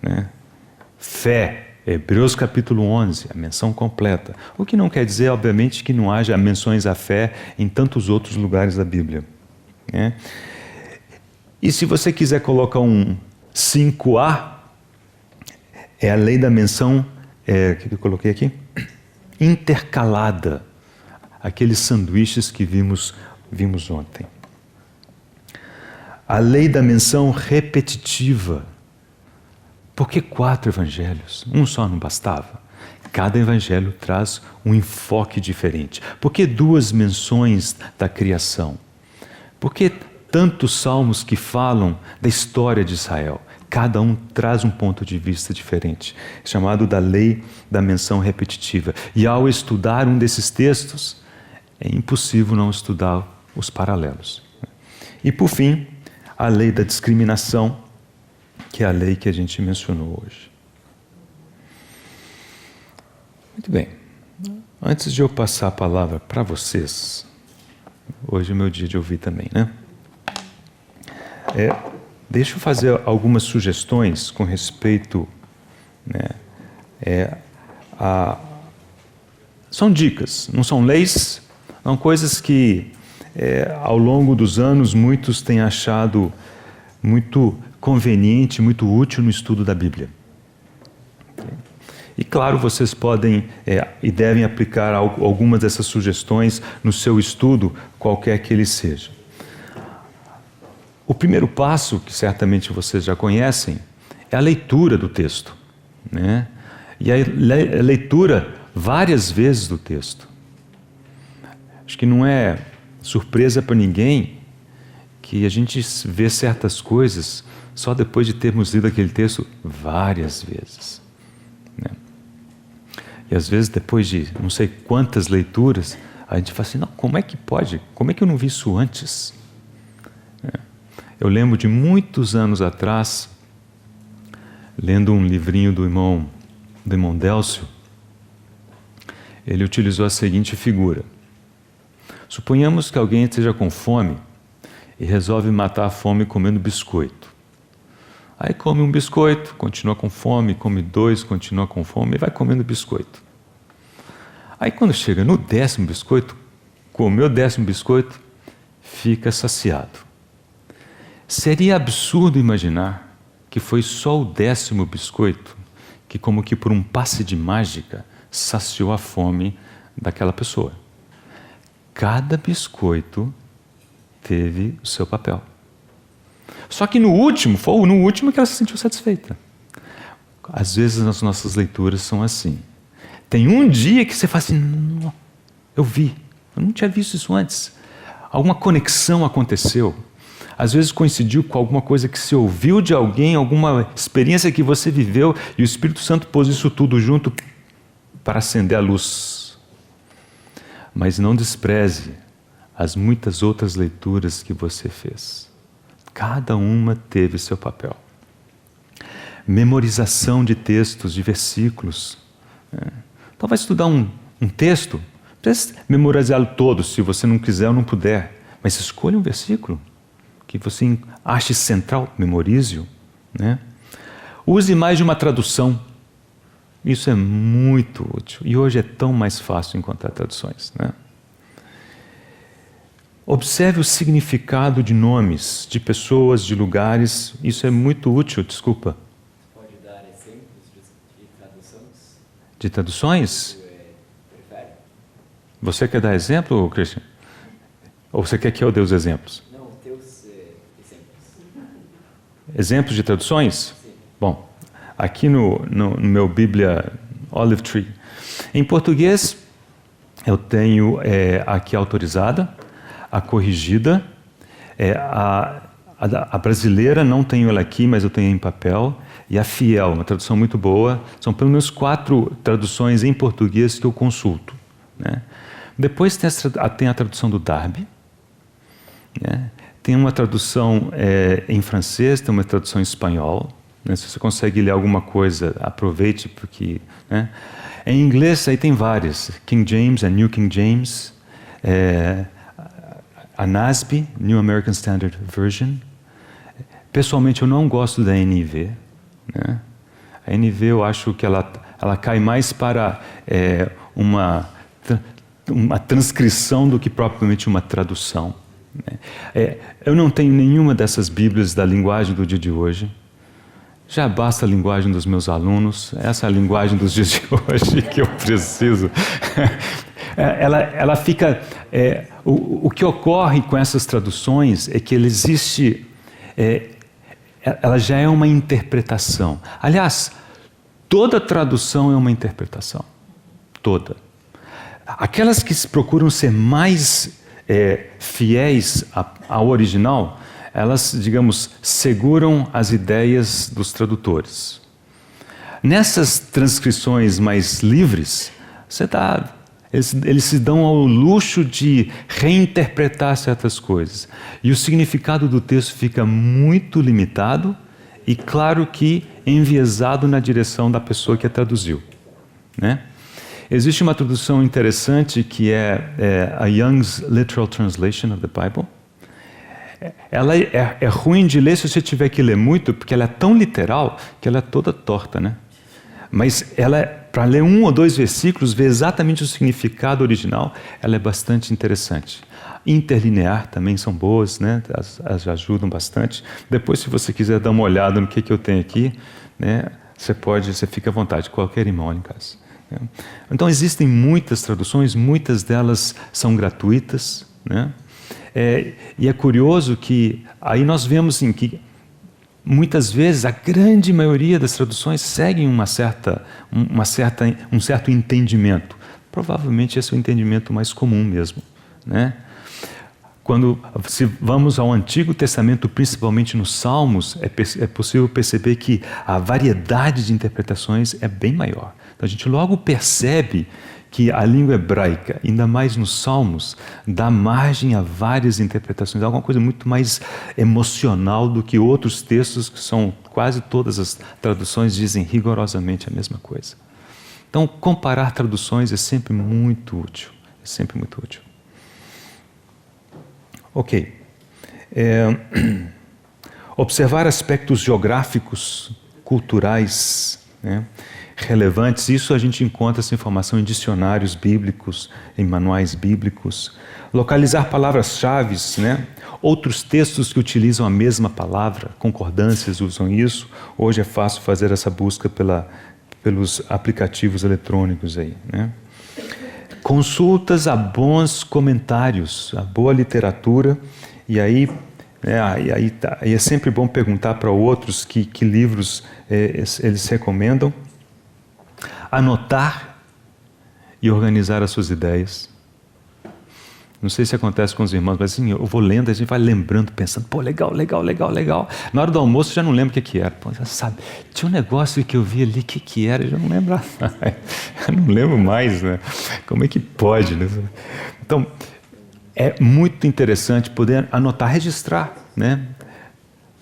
Né? Fé, Hebreus capítulo 11, a menção completa. O que não quer dizer, obviamente, que não haja menções à fé em tantos outros lugares da Bíblia. Né? E se você quiser colocar um 5A, é a lei da menção, que eu coloquei aqui? Intercalada. Aqueles sanduíches que vimos ontem. A lei da menção repetitiva. Por que 4 evangelhos? Um só não bastava? Cada evangelho traz um enfoque diferente. Por que 2 menções da criação? Por que tantos salmos que falam da história de Israel? Cada um traz um ponto de vista diferente, chamado da lei da menção repetitiva. E ao estudar um desses textos, é impossível não estudar os paralelos. E por fim, a lei da discriminação, que é a lei que a gente mencionou hoje. Muito bem. Antes de eu passar a palavra para vocês, hoje é o meu dia de ouvir também, né? Deixa eu fazer algumas sugestões com respeito, né? São dicas, não são leis, são coisas que ao longo dos anos muitos têm achado muito conveniente, muito útil no estudo da Bíblia. E claro, vocês podem e devem aplicar algumas dessas sugestões no seu estudo, qualquer que ele seja. O primeiro passo, que certamente vocês já conhecem, é a leitura do texto. Né? E a leitura várias vezes do texto. Acho que não é surpresa para ninguém que a gente vê certas coisas só depois de termos lido aquele texto várias vezes. Né? E às vezes depois de não sei quantas leituras, a gente fala assim, não, como é que pode? Como é que eu não vi isso antes? Eu lembro de muitos anos atrás, lendo um livrinho do irmão Délcio, ele utilizou a seguinte figura. Suponhamos que alguém esteja com fome e resolve matar a fome comendo biscoito. Aí come um biscoito, continua com fome, come 2, continua com fome e vai comendo biscoito. Aí quando chega no 10º biscoito, comeu o 10º biscoito, fica saciado. Seria absurdo imaginar que foi só o 10º biscoito que, como que por um passe de mágica, saciou a fome daquela pessoa. Cada biscoito teve o seu papel. Só que no último que ela se sentiu satisfeita. Às vezes as nossas leituras são assim. Tem um dia que você fala assim, não, eu não tinha visto isso antes. Alguma conexão aconteceu. Às vezes coincidiu com alguma coisa que você ouviu de alguém, alguma experiência que você viveu, e o Espírito Santo pôs isso tudo junto para acender a luz. Mas não despreze as muitas outras leituras que você fez. Cada uma teve seu papel. Memorização de textos, de versículos. Então vai estudar um texto, não precisa memorizá-lo todo, se você não quiser ou não puder, mas escolha um versículo que você ache central, memorize-o. Use mais de uma tradução. Isso é muito útil. E hoje é tão mais fácil encontrar traduções. Observe o significado de nomes, de pessoas, de lugares. Isso é muito útil, desculpa. Pode dar exemplos de traduções? De traduções? Você quer dar exemplo, Christian? Ou você quer que eu dê os exemplos? Não, teus exemplos. Exemplos de traduções? Sim. Bom, aqui no meu Bíblia Olive Tree, em português, eu tenho aqui a autorizada, a corrigida, a brasileira, não tenho ela aqui, mas eu tenho em papel, e a fiel, uma tradução muito boa. São pelo menos 4 traduções em português que eu consulto. Depois tem a tradução do Darby, tem uma tradução em francês, tem uma tradução em espanhol. Se você consegue ler alguma coisa, aproveite, porque... Em inglês, aí tem várias. King James, a New King James, a NASB, New American Standard Version. Pessoalmente, eu não gosto da NIV. A NIV, eu acho que ela cai mais para uma transcrição do que propriamente uma tradução. Eu não tenho nenhuma dessas Bíblias da linguagem do dia de hoje. Já basta a linguagem dos meus alunos, essa é a linguagem dos dias de hoje que eu preciso. Ela fica... o que ocorre com essas traduções é que ela já é uma interpretação. Aliás, toda tradução é uma interpretação. Toda. Aquelas que procuram ser mais fiéis ao original, elas, digamos, seguram as ideias dos tradutores. Nessas transcrições mais livres, eles se dão ao luxo de reinterpretar certas coisas. E o significado do texto fica muito limitado e, claro que, enviesado na direção da pessoa que a traduziu. Existe uma tradução interessante que é a Young's Literal Translation of the Bible. Ela é ruim de ler se você tiver que ler muito, porque ela é tão literal que ela é toda torta, Mas para ler 1 ou 2 versículos, ver exatamente o significado original, ela é bastante interessante. Interlinear também são boas, Elas ajudam bastante. Depois, se você quiser dar uma olhada no que eu tenho aqui, você fica à vontade, qualquer irmão em casa. Então, existem muitas traduções, muitas delas são gratuitas, e é curioso que aí nós vemos que muitas vezes a grande maioria das traduções seguem um certo entendimento. Provavelmente esse é o entendimento mais comum mesmo. Se vamos ao Antigo Testamento, principalmente nos Salmos, é possível perceber que a variedade de interpretações é bem maior. Então a gente logo percebe que a língua hebraica, ainda mais nos Salmos, dá margem a várias interpretações, alguma coisa muito mais emocional do que outros textos que são, quase todas as traduções dizem rigorosamente a mesma coisa. Então, comparar traduções é sempre muito útil, é sempre muito útil. Ok. Observar aspectos geográficos, culturais, né, relevantes, isso a gente encontra essa informação em dicionários bíblicos, em manuais bíblicos. Localizar palavras-chave, né, outros textos que utilizam a mesma palavra, concordâncias usam isso. Hoje é fácil fazer essa busca pelos aplicativos eletrônicos aí, né. Consultas a bons comentários, a boa literatura, e aí é sempre bom perguntar para outros que livros eles recomendam. Anotar e organizar as suas ideias. Não sei se acontece com os irmãos, mas assim, eu vou lendo, a gente vai lembrando, pensando, pô, legal. Na hora do almoço eu já não lembro o que era. Pô, já sabe, tinha um negócio que eu vi ali, o que era? Eu já não lembro. Eu não lembro mais, né? Como é que pode, né? Então, é muito interessante poder anotar, registrar, né?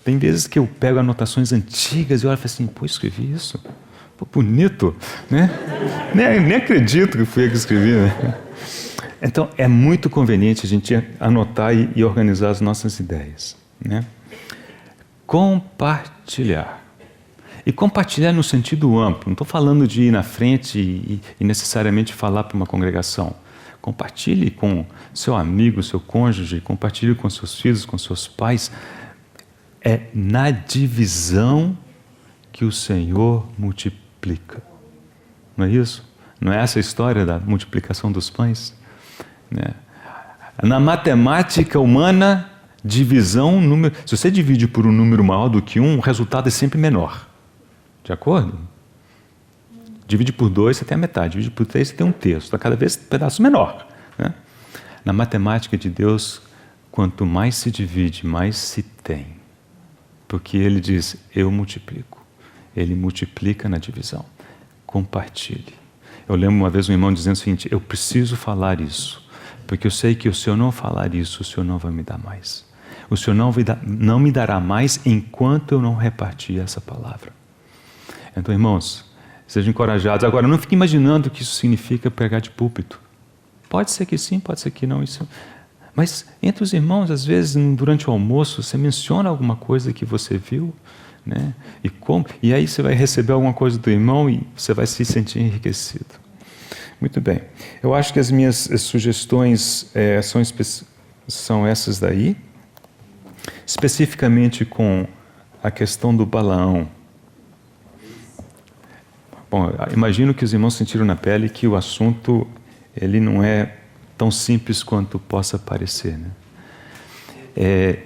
Tem vezes que eu pego anotações antigas e olho e falo assim, pô, escrevi isso? Pô, bonito, né? Nem acredito que fui eu que escrevi, né? Então, é muito conveniente a gente anotar e organizar as nossas ideias, né? Compartilhar. E compartilhar no sentido amplo. Não estou falando de ir na frente e necessariamente falar para uma congregação. Compartilhe com seu amigo, seu cônjuge, compartilhe com seus filhos, com seus pais. É na divisão que o Senhor multiplica. Não é isso? Não é essa a história da multiplicação dos pães? Na matemática humana, divisão, número. Se você divide por um número maior do que 1, o resultado é sempre menor. De acordo? Divide por 2, você tem a metade. Divide por 3, você tem um terço. Está cada vez um pedaço menor, né? Na matemática de Deus, quanto mais se divide, mais se tem. Porque Ele diz, eu multiplico. Ele multiplica na divisão. Compartilhe. Eu lembro uma vez um irmão dizendo o seguinte, eu preciso falar isso. Porque eu sei que se eu não falar isso, o Senhor não vai me dar mais. O Senhor não me dará mais enquanto eu não repartir essa palavra. Então, irmãos, sejam encorajados. Agora, não fique imaginando o que isso significa pregar de púlpito. Pode ser que sim, pode ser que não. Mas entre os irmãos, às vezes, durante o almoço, você menciona alguma coisa que você viu, né? E aí você vai receber alguma coisa do irmão e você vai se sentir enriquecido. Muito bem. Eu acho que as minhas sugestões são essas daí, especificamente com a questão do Balaão. Bom, imagino que os irmãos sentiram na pele que o assunto ele não é tão simples quanto possa parecer, né?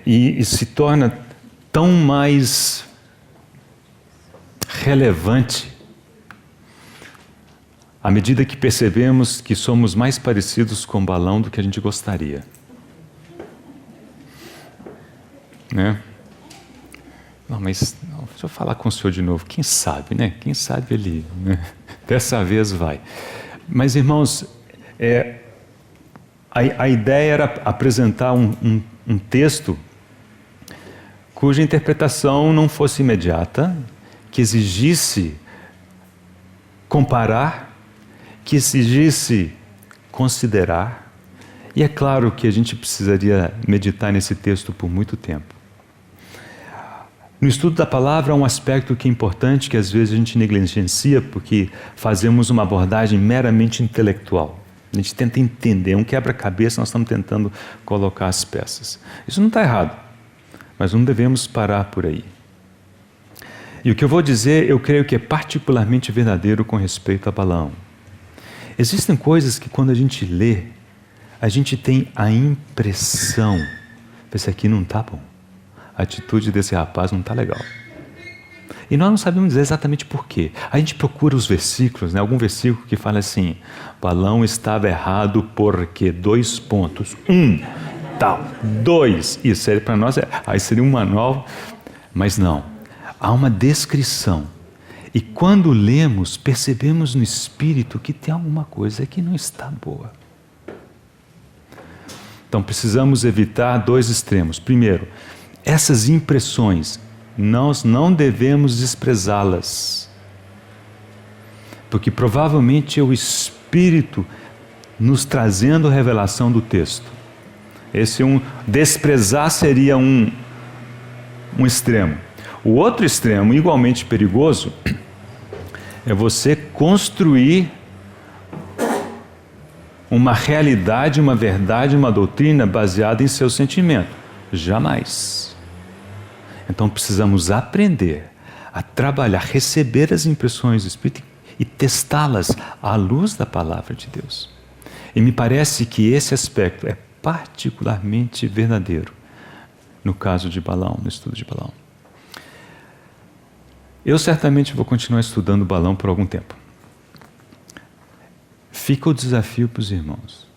E se torna tão mais relevante à medida que percebemos que somos mais parecidos com Balaão do que a gente gostaria, né? Não, mas deixa eu falar com o senhor de novo. Quem sabe, né? Quem sabe ele, né? Dessa vez vai. Mas, irmãos, a ideia era apresentar um texto cuja interpretação não fosse imediata, que exigisse comparar, que exigisse considerar. E é claro que a gente precisaria meditar nesse texto por muito tempo. No estudo da palavra há um aspecto que é importante, que às vezes a gente negligencia, porque fazemos uma abordagem meramente intelectual. A gente tenta entender, um quebra-cabeça, nós estamos tentando colocar as peças. Isso não está errado, mas não devemos parar por aí. E o que eu vou dizer, eu creio que é particularmente verdadeiro com respeito a Balaão. Existem coisas que quando a gente lê, a gente tem a impressão, esse aqui não está bom. A atitude desse rapaz não está legal. E nós não sabemos dizer exatamente por quê. A gente procura os versículos, né? Algum versículo que fala assim, Balaão estava errado porque 2 pontos. 1, tal. 2. Isso aí para nós aí seria um manual, mas não. Há uma descrição. E quando lemos, percebemos no espírito que tem alguma coisa que não está boa. Então precisamos evitar dois extremos. Primeiro, essas impressões, nós não devemos desprezá-las. Porque provavelmente é o Espírito nos trazendo revelação do texto. Desprezar seria um extremo. O outro extremo, igualmente perigoso, é você construir uma realidade, uma verdade, uma doutrina baseada em seu sentimento. Jamais. Então precisamos aprender a trabalhar, receber as impressões do Espírito e testá-las à luz da palavra de Deus. E me parece que esse aspecto é particularmente verdadeiro no caso de Balaão, no estudo de Balaão. Eu certamente vou continuar estudando Balaão por algum tempo. Fica o desafio para os irmãos.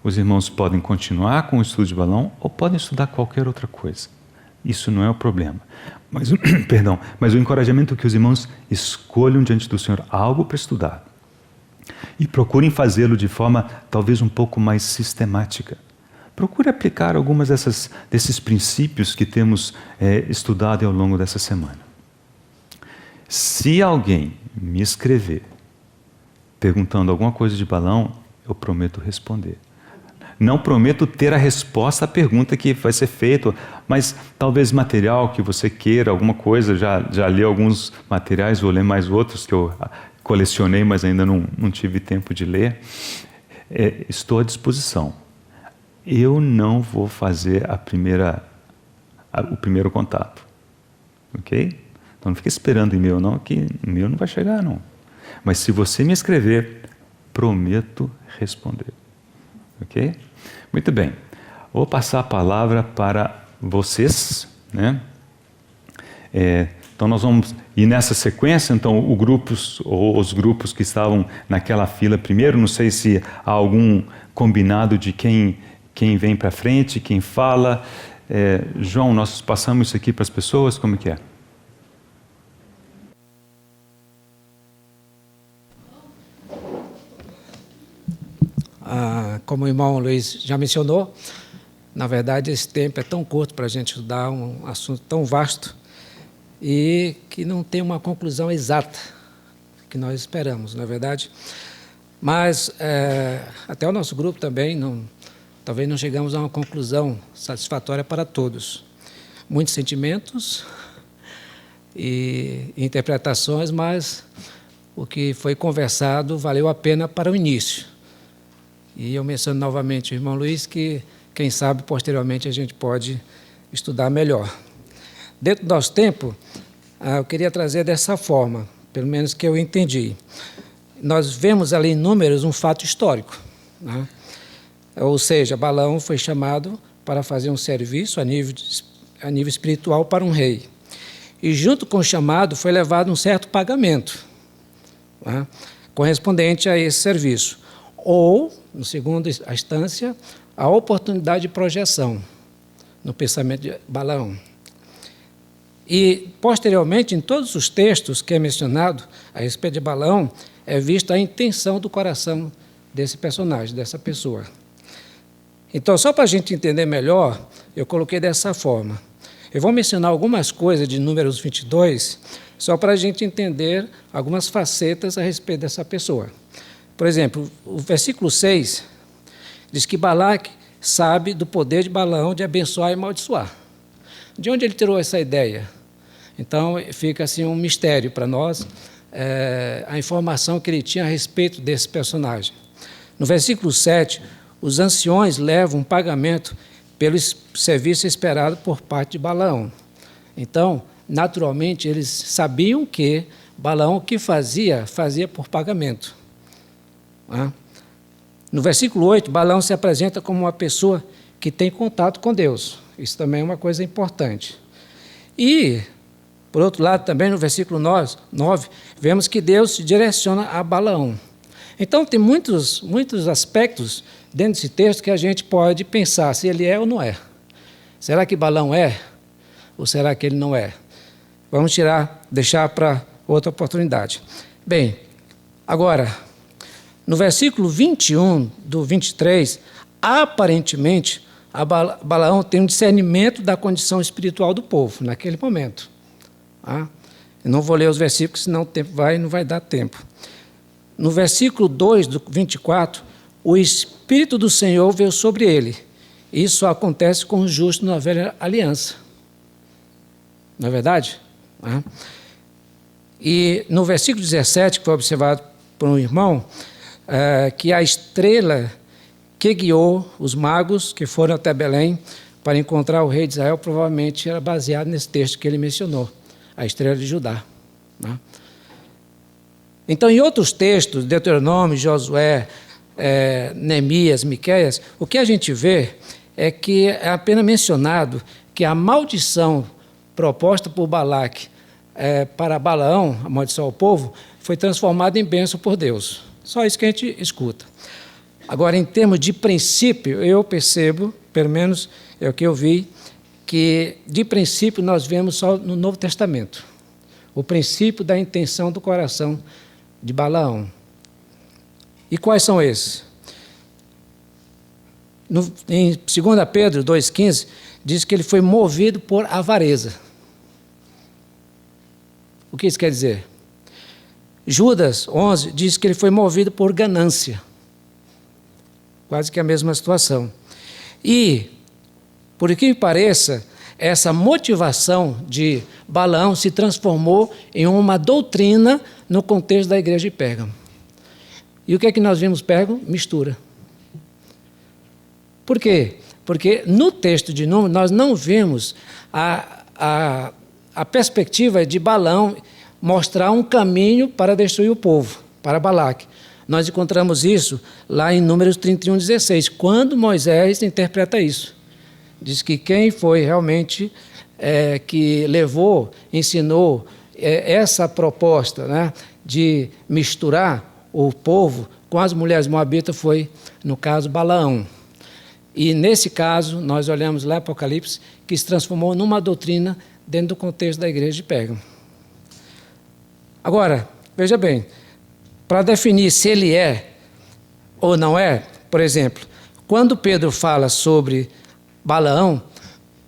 Os irmãos podem continuar com o estudo de Balaão ou podem estudar qualquer outra coisa. Isso não é o problema. Mas o encorajamento é que os irmãos escolham diante do Senhor algo para estudar. E procurem fazê-lo de forma talvez um pouco mais sistemática. Procure aplicar algumas desses princípios que temos estudado ao longo dessa semana. Se alguém me escrever perguntando alguma coisa de Balaão, eu prometo responder. Não prometo ter a resposta à pergunta que vai ser feita, mas talvez material que você queira, alguma coisa, já li alguns materiais, vou ler mais outros que eu colecionei, mas ainda não tive tempo de ler. Estou à disposição. Eu não vou fazer o primeiro contato. Ok? Então não fique esperando e-mail não, que e-mail não vai chegar não. Mas se você me escrever, prometo responder. Ok? Muito bem. Vou passar a palavra para vocês, né? Então nós vamos ir nessa sequência. Então os grupos que estavam naquela fila primeiro, não sei se há algum combinado de quem vem para frente, quem fala. João, nós passamos isso aqui para as pessoas, como é que é? Como o irmão Luiz já mencionou, na verdade esse tempo é tão curto para a gente estudar um assunto tão vasto e que não tem uma conclusão exata que nós esperamos, não é verdade? Mas até o nosso grupo também, talvez não chegamos a uma conclusão satisfatória para todos. Muitos sentimentos e interpretações, mas o que foi conversado valeu a pena para o início. E eu menciono novamente o irmão Luiz que, quem sabe, posteriormente a gente pode estudar melhor. Dentro do nosso tempo, eu queria trazer dessa forma, pelo menos que eu entendi. Nós vemos ali em Números um fato histórico, né? Ou seja, Balaão foi chamado para fazer um serviço a nível espiritual para um rei. E junto com o chamado foi levado um certo pagamento, né, correspondente a esse serviço. Ou, no segundo instância, a oportunidade de projeção no pensamento de Balaão. E, posteriormente, em todos os textos que é mencionado a respeito de Balaão, é vista a intenção do coração desse personagem, dessa pessoa. Então, só para a gente entender melhor, eu coloquei dessa forma. Eu vou mencionar algumas coisas de Números 22, só para a gente entender algumas facetas a respeito dessa pessoa. Por exemplo, o versículo 6 diz que Balaque sabe do poder de Balaão de abençoar e amaldiçoar. De onde ele tirou essa ideia? Então, fica assim um mistério para nós, a informação que ele tinha a respeito desse personagem. No versículo 7, os anciões levam um pagamento pelo serviço esperado por parte de Balaão. Então, naturalmente, eles sabiam que Balaão o que fazia por pagamento. No versículo 8, Balaão se apresenta como uma pessoa que tem contato com Deus. Isso também é uma coisa importante. E, por outro lado, também no versículo 9, vemos que Deus se direciona a Balaão. Então, tem muitos aspectos dentro desse texto que a gente pode pensar se ele é ou não é. Será que Balaão é? Ou será que ele não é? Vamos deixar para outra oportunidade. Bem, agora, no versículo 21 do 23, aparentemente, Balaão tem um discernimento da condição espiritual do povo, naquele momento. Tá? Eu não vou ler os versículos, senão o tempo não vai dar tempo. No versículo 2 do 24, o Espírito do Senhor veio sobre ele. Isso acontece com os justos na velha aliança. Não é verdade? Tá? E no versículo 17, que foi observado por um irmão, que a estrela que guiou os magos que foram até Belém para encontrar o rei de Israel, provavelmente era baseado nesse texto que ele mencionou, a estrela de Judá. Né? Então, em outros textos, Deuteronômio, Josué, Neemias, Miqueias, o que a gente vê é que é apenas mencionado que a maldição proposta por Balaque para Balaão, a maldição ao povo, foi transformada em bênção por Deus. Só isso que a gente escuta. Agora, em termos de princípio, eu percebo, pelo menos é o que eu vi, que de princípio nós vemos só no Novo Testamento. O princípio da intenção do coração de Balaão. E quais são esses? Em 2 Pedro 2,15, diz que ele foi movido por avareza. O que isso quer dizer? Judas 11 diz que ele foi movido por ganância. Quase que a mesma situação. E, por que pareça, essa motivação de Balaão se transformou em uma doutrina no contexto da igreja de Pérgamo. E o que é que nós vimos Pérgamo? Mistura. Por quê? Porque no texto de Números nós não vemos a perspectiva de Balaão mostrar um caminho para destruir o povo, para Balaque. Nós encontramos isso lá em Números 31:16, quando Moisés interpreta isso. Diz que quem foi realmente que levou, ensinou essa proposta, né, de misturar o povo com as mulheres moabitas foi, no caso, Balaão. E nesse caso, nós olhamos lá Apocalipse, que se transformou numa doutrina dentro do contexto da igreja de Pérgamo. Agora, veja bem, para definir se ele é ou não é, por exemplo, quando Pedro fala sobre Balaão,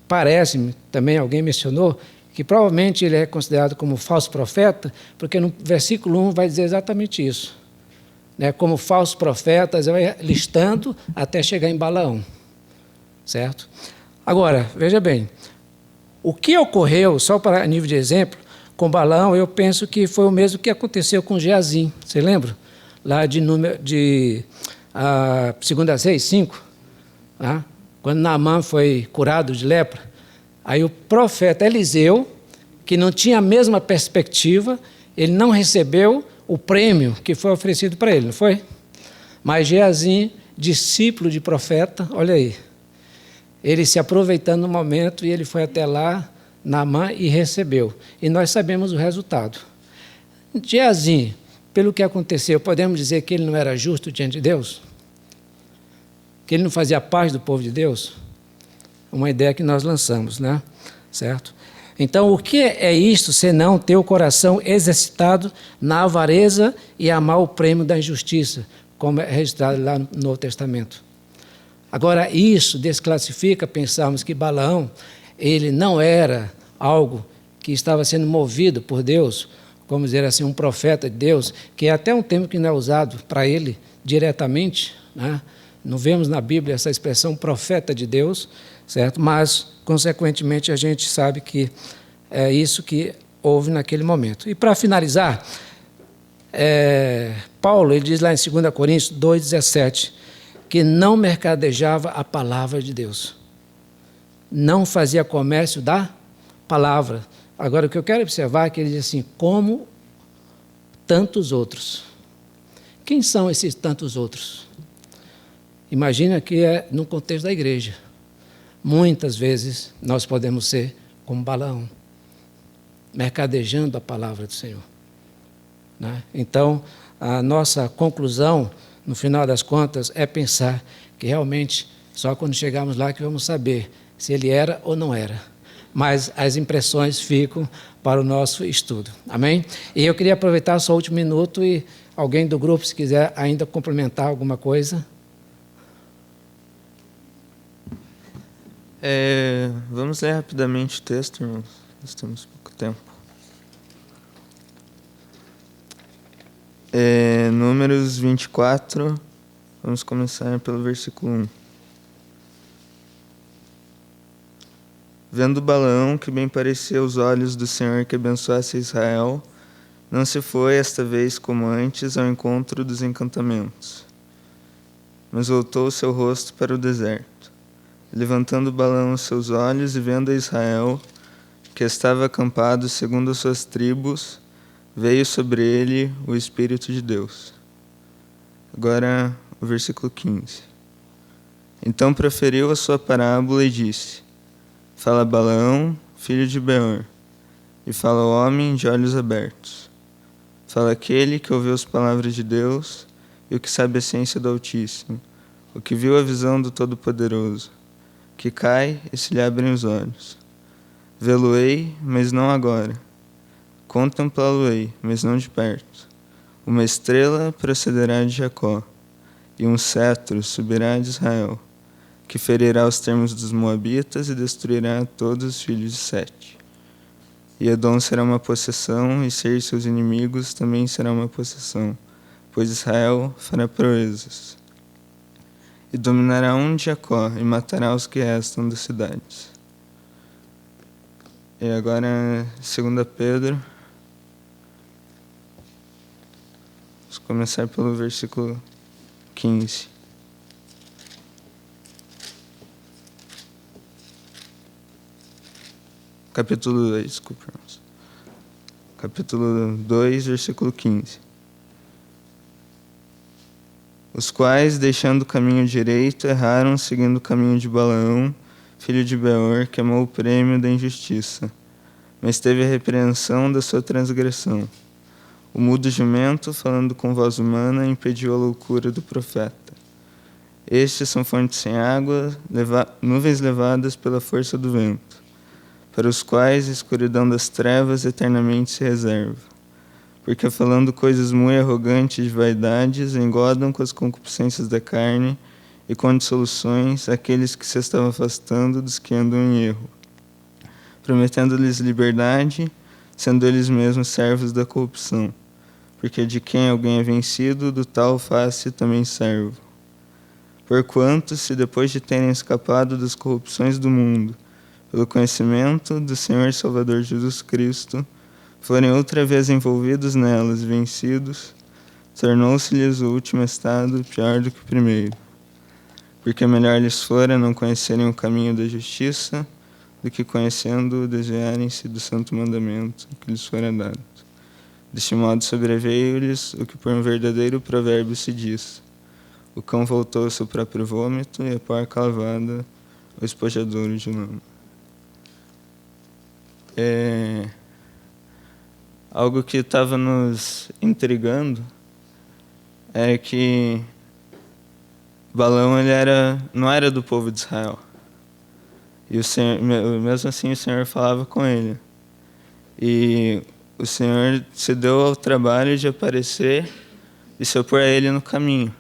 parece-me, também alguém mencionou, que provavelmente ele é considerado como falso profeta, porque no versículo 1 vai dizer exatamente isso. Né, como falsos profetas, vai listando até chegar em Balaão. Certo? Agora, veja bem, o que ocorreu, só para nível de exemplo, com Balaão, eu penso que foi o mesmo que aconteceu com Geazim. Você lembra? Lá de 2 Reis 5, tá? Quando Naamã foi curado de lepra, aí o profeta Eliseu, que não tinha a mesma perspectiva, ele não recebeu o prêmio que foi oferecido para ele, não foi? Mas Geazim, discípulo de profeta, olha aí, ele se aproveitando do momento e ele foi até lá, Naamã, e recebeu. E nós sabemos o resultado. Geazim, pelo que aconteceu, podemos dizer que ele não era justo diante de Deus? Que ele não fazia parte do povo de Deus? Uma ideia que nós lançamos, né? Certo? Então, o que é isto, senão ter o coração exercitado na avareza e amar o prêmio da injustiça, como é registrado lá no Novo Testamento? Agora, isso desclassifica pensarmos que Balaão, ele não era algo que estava sendo movido por Deus, como dizer assim, um profeta de Deus, que é até um termo que não é usado para ele diretamente, né? Não vemos na Bíblia essa expressão profeta de Deus, certo? Mas, consequentemente, a gente sabe que é isso que houve naquele momento. E para finalizar, Paulo, ele diz lá em 2 Coríntios 2,17, que não mercadejava a palavra de Deus. Não fazia comércio da palavra. Agora, o que eu quero observar é que ele diz assim, como tantos outros. Quem são esses tantos outros? Imagina que é no contexto da igreja. Muitas vezes nós podemos ser como Balaão, mercadejando a palavra do Senhor. Né? Então, a nossa conclusão, no final das contas, é pensar que realmente só quando chegarmos lá que vamos saber se ele era ou não era. Mas as impressões ficam para o nosso estudo. Amém? E eu queria aproveitar só o último minuto e alguém do grupo, se quiser ainda complementar alguma coisa. Vamos ler rapidamente o texto, irmãos. Nós temos pouco tempo. Números 24, vamos começar pelo versículo 1. Vendo Balaão que bem parecia aos olhos do Senhor que abençoasse Israel, não se foi esta vez como antes ao encontro dos encantamentos, mas voltou o seu rosto para o deserto. Levantando Balaão os seus olhos e vendo a Israel, que estava acampado segundo as suas tribos, veio sobre ele o Espírito de Deus. Agora o versículo 15. Então proferiu a sua parábola e disse: Fala Balaão, filho de Beor, e fala o homem de olhos abertos. Fala aquele que ouviu as palavras de Deus e o que sabe a ciência do Altíssimo, o que viu a visão do Todo-Poderoso, que cai e se lhe abrem os olhos. Vê-lo-ei, mas não agora. Contemplá-lo-ei, mas não de perto. Uma estrela procederá de Jacó, e um cetro subirá de Israel, que ferirá os termos dos moabitas e destruirá todos os filhos de Sete. E Edom será uma possessão, e Seir seus inimigos também será uma possessão, pois Israel fará proezas. E dominará um de Jacó, e matará os que restam das cidades. E agora, 2 Pedro. Vamos começar pelo versículo 15. Capítulo 2, desculpa, irmãos. Capítulo 2, versículo 15. Os quais, deixando o caminho direito, erraram seguindo o caminho de Balaão, filho de Beor, que amou o prêmio da injustiça, mas teve a repreensão da sua transgressão. O mudo jumento, falando com voz humana, impediu a loucura do profeta. Estes são fontes sem água, nuvens levadas pela força do vento, para os quais a escuridão das trevas eternamente se reserva. Porque falando coisas muito arrogantes de vaidades, engodam com as concupiscências da carne e com dissoluções aqueles que se estavam afastando dos que andam em erro, prometendo-lhes liberdade, sendo eles mesmos servos da corrupção. Porque de quem alguém é vencido, do tal faz-se também servo. Porquanto, se depois de terem escapado das corrupções do mundo, pelo conhecimento do Senhor e Salvador Jesus Cristo, forem outra vez envolvidos nelas e vencidos, tornou-se-lhes o último estado pior do que o primeiro. Porque melhor lhes fora não conhecerem o caminho da justiça, do que conhecendo-o desviarem-se do santo mandamento que lhes fora dado. Deste modo sobreveio-lhes o que por um verdadeiro provérbio se diz: o cão voltou ao seu próprio vômito e a porca lavada ao espojadouro de lama. Algo que estava nos intrigando é que Balaão não era do povo de Israel. E o Senhor, mesmo assim o Senhor falava com ele. E o Senhor se deu ao trabalho de aparecer e se opor a ele no caminho.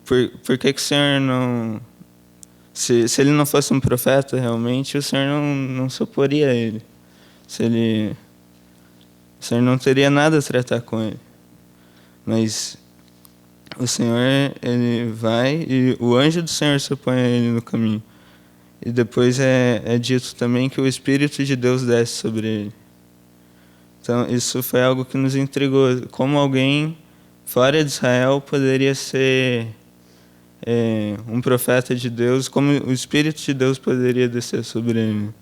Por que o Senhor não... Se ele não fosse um profeta realmente, o Senhor não se oporia a ele. O Senhor não teria nada a tratar com ele. Mas o Senhor, ele vai e o anjo do Senhor se opõe a ele no caminho. E depois é dito também que o Espírito de Deus desce sobre ele. Então, isso foi algo que nos intrigou. Como alguém fora de Israel poderia ser um profeta de Deus, como o Espírito de Deus poderia descer sobre ele.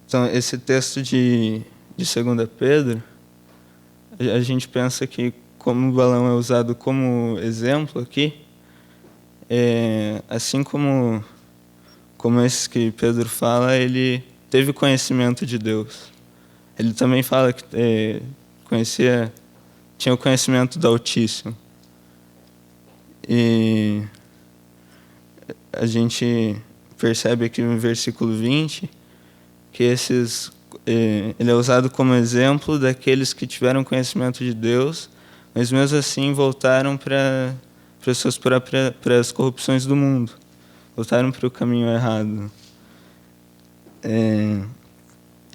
Então, esse texto de 2 Pedro, a gente pensa que, como Balaão é usado como exemplo aqui, assim como esse que Pedro fala, ele teve conhecimento de Deus. Ele também fala que tinha o conhecimento do Altíssimo. E a gente percebe aqui no versículo 20, que ele é usado como exemplo daqueles que tiveram conhecimento de Deus, mas mesmo assim voltaram para as corrupções do mundo, voltaram para o caminho errado.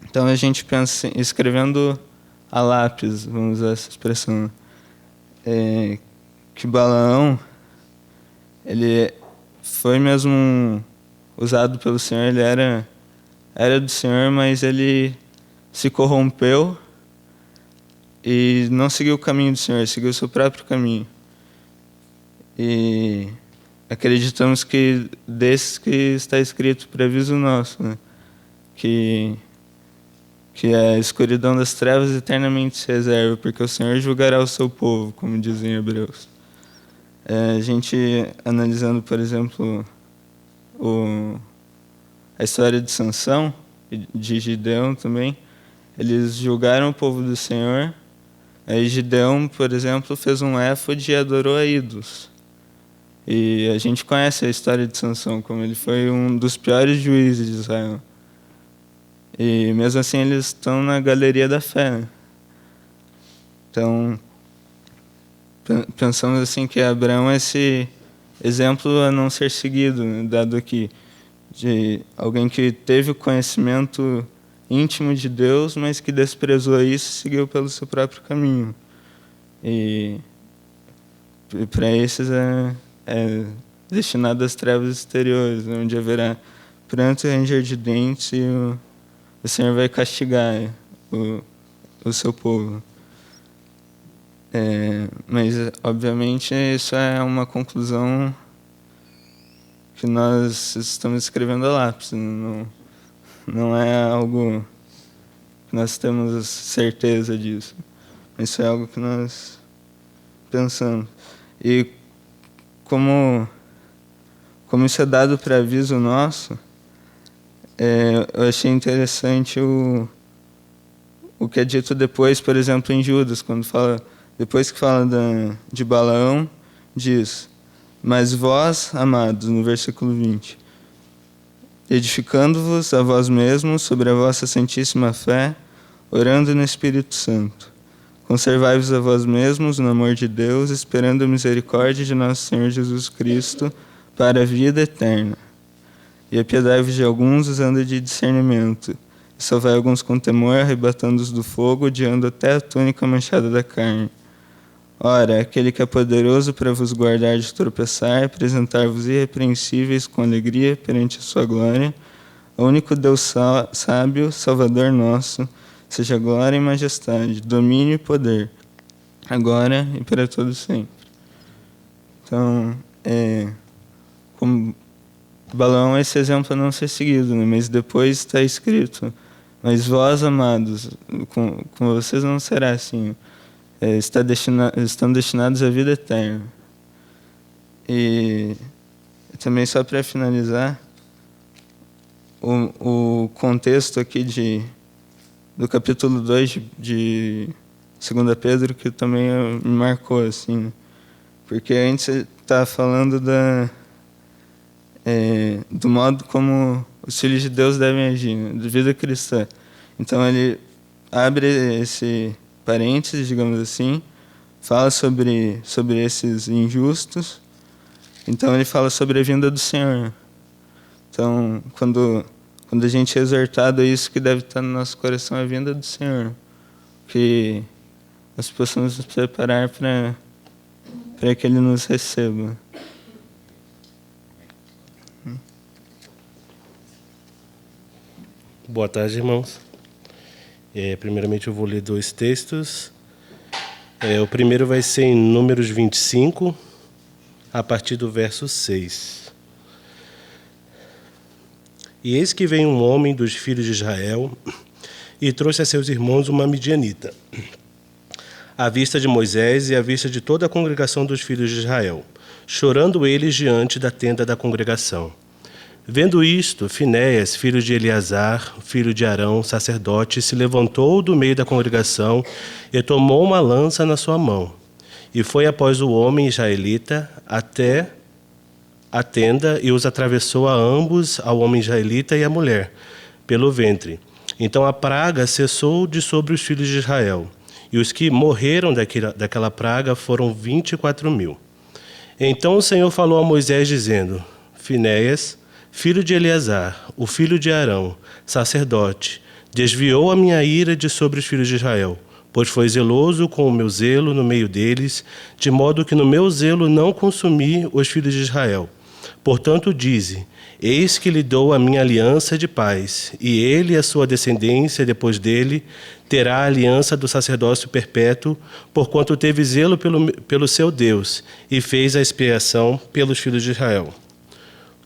Então a gente pensa, escrevendo a lápis, vamos usar essa expressão, que Balaão, ele foi mesmo usado pelo Senhor, ele era do Senhor, mas ele se corrompeu e não seguiu o caminho do Senhor, seguiu o seu próprio caminho. E acreditamos que desse que está escrito para aviso nosso, né? Que a escuridão das trevas eternamente se reserva, porque o Senhor julgará o seu povo, como dizem em Hebreus. A gente, analisando, por exemplo, a história de Sansão e de Gideão também, eles julgaram o povo do Senhor. Aí Gideão, por exemplo, fez um éfode e adorou a ídolos. E a gente conhece a história de Sansão, como ele foi um dos piores juízes de Israel. E mesmo assim eles estão na galeria da fé, né? Então, pensamos assim que Abraão é esse exemplo a não ser seguido, né? Dado aqui, de alguém que teve o conhecimento íntimo de Deus, mas que desprezou isso e seguiu pelo seu próprio caminho. E para esses é destinado às trevas exteriores, onde haverá pranto e ranger de dentes, e o Senhor vai castigar o seu povo. Mas, obviamente, isso é uma conclusão que nós estamos escrevendo a lápis. Não é algo que nós temos certeza disso. Isso é algo que nós pensamos. E como isso é dado para aviso nosso, eu achei interessante o que é dito depois, por exemplo, em Judas, depois que fala de Balaão, diz: mas vós, amados, no versículo 20, edificando-vos a vós mesmos sobre a vossa santíssima fé, orando no Espírito Santo, conservai-vos a vós mesmos no amor de Deus, esperando a misericórdia de nosso Senhor Jesus Cristo para a vida eterna. E apiedai-vos de alguns usando de discernimento, e salvai alguns com temor, arrebatando-os do fogo, odiando até a túnica manchada da carne. Ora, aquele que é poderoso para vos guardar de tropeçar, apresentar-vos irrepreensíveis com alegria perante a sua glória, o único Deus sábio, Salvador nosso, seja glória e majestade, domínio e poder, agora e para todo sempre. Então, como Balaão, esse exemplo a não ser seguido, né? Mas depois está escrito: mas vós, amados, com vocês não será assim. Estão destinados à vida eterna. E também, só para finalizar, o contexto aqui do capítulo 2 de 2 Pedro, que também me marcou, assim, né? Porque antes está falando do modo como os filhos de Deus devem agir, né? Da vida cristã. Então ele abre esse parênteses, digamos assim, fala sobre esses injustos. Então ele fala sobre a vinda do Senhor. Então, quando a gente é exortado a isso, que deve estar no nosso coração, a vinda do Senhor, que nós possamos nos preparar para que Ele nos receba. Boa tarde, irmãos. Primeiramente eu vou ler 2 textos. O primeiro vai ser em Números 25, a partir do verso 6. E eis que veio um homem dos filhos de Israel e trouxe a seus irmãos uma midianita, à vista de Moisés e à vista de toda a congregação dos filhos de Israel, chorando eles diante da tenda da congregação. Vendo isto, Finéias, filho de Eleazar, filho de Arão, sacerdote, se levantou do meio da congregação e tomou uma lança na sua mão, e foi após o homem israelita até a tenda e os atravessou a ambos, ao homem israelita e à mulher, pelo ventre. Então a praga cessou de sobre os filhos de Israel, e os que morreram daquela praga foram 24.000. Então o Senhor falou a Moisés, dizendo: Finéias, filho de Eleazar, o filho de Arão, sacerdote, desviou a minha ira de sobre os filhos de Israel, pois foi zeloso com o meu zelo no meio deles, de modo que no meu zelo não consumi os filhos de Israel. Portanto, dize: eis que lhe dou a minha aliança de paz, e ele e a sua descendência depois dele terá a aliança do sacerdócio perpétuo, porquanto teve zelo pelo seu Deus, e fez a expiação pelos filhos de Israel.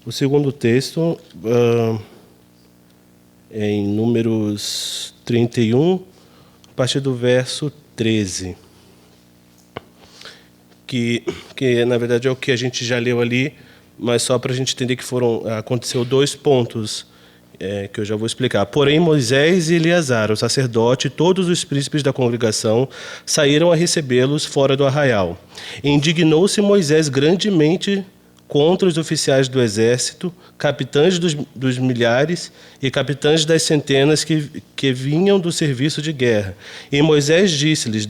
O segundo texto é em Números 31, a partir do verso 13. Que na verdade é o que a gente já leu ali, mas só para a gente entender que aconteceu 2 pontos que eu já vou explicar. Porém, Moisés e Eleazar, o sacerdote, e todos os príncipes da congregação saíram a recebê-los fora do arraial. Indignou-se Moisés grandemente contra os oficiais do exército, capitães dos milhares e capitães das centenas que vinham do serviço de guerra. E Moisés disse-lhes: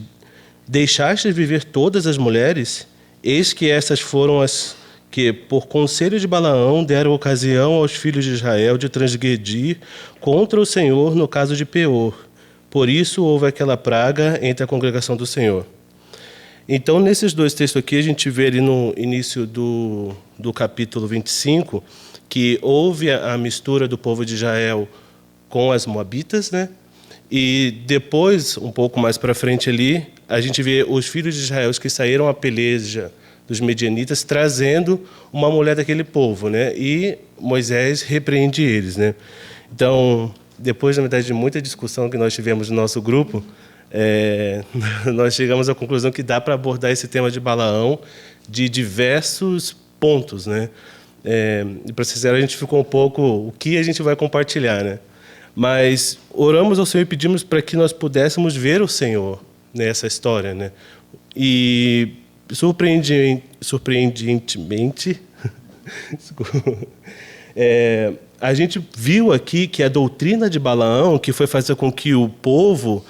deixastes viver todas as mulheres? Eis que estas foram as que, por conselho de Balaão, deram ocasião aos filhos de Israel de transgredir contra o Senhor no caso de Peor. Por isso houve aquela praga entre a congregação do Senhor. Então, nesses 2 textos aqui, a gente vê ali no início do capítulo 25, que houve a mistura do povo de Israel com as moabitas, né? E depois, um pouco mais para frente ali, a gente vê os filhos de Israel que saíram à peleja dos medianitas, trazendo uma mulher daquele povo, né? E Moisés repreende eles, né? Então, depois, na verdade, de muita discussão que nós tivemos no nosso grupo, nós chegamos à conclusão que dá para abordar esse tema de Balaão de diversos pontos, né? E para ser sincero, a gente ficou um pouco o que a gente vai compartilhar, né? Mas oramos ao Senhor e pedimos para que nós pudéssemos ver o Senhor nessa história, né? E surpreendentemente, a gente viu aqui que a doutrina de Balaão, que foi fazer com que o povo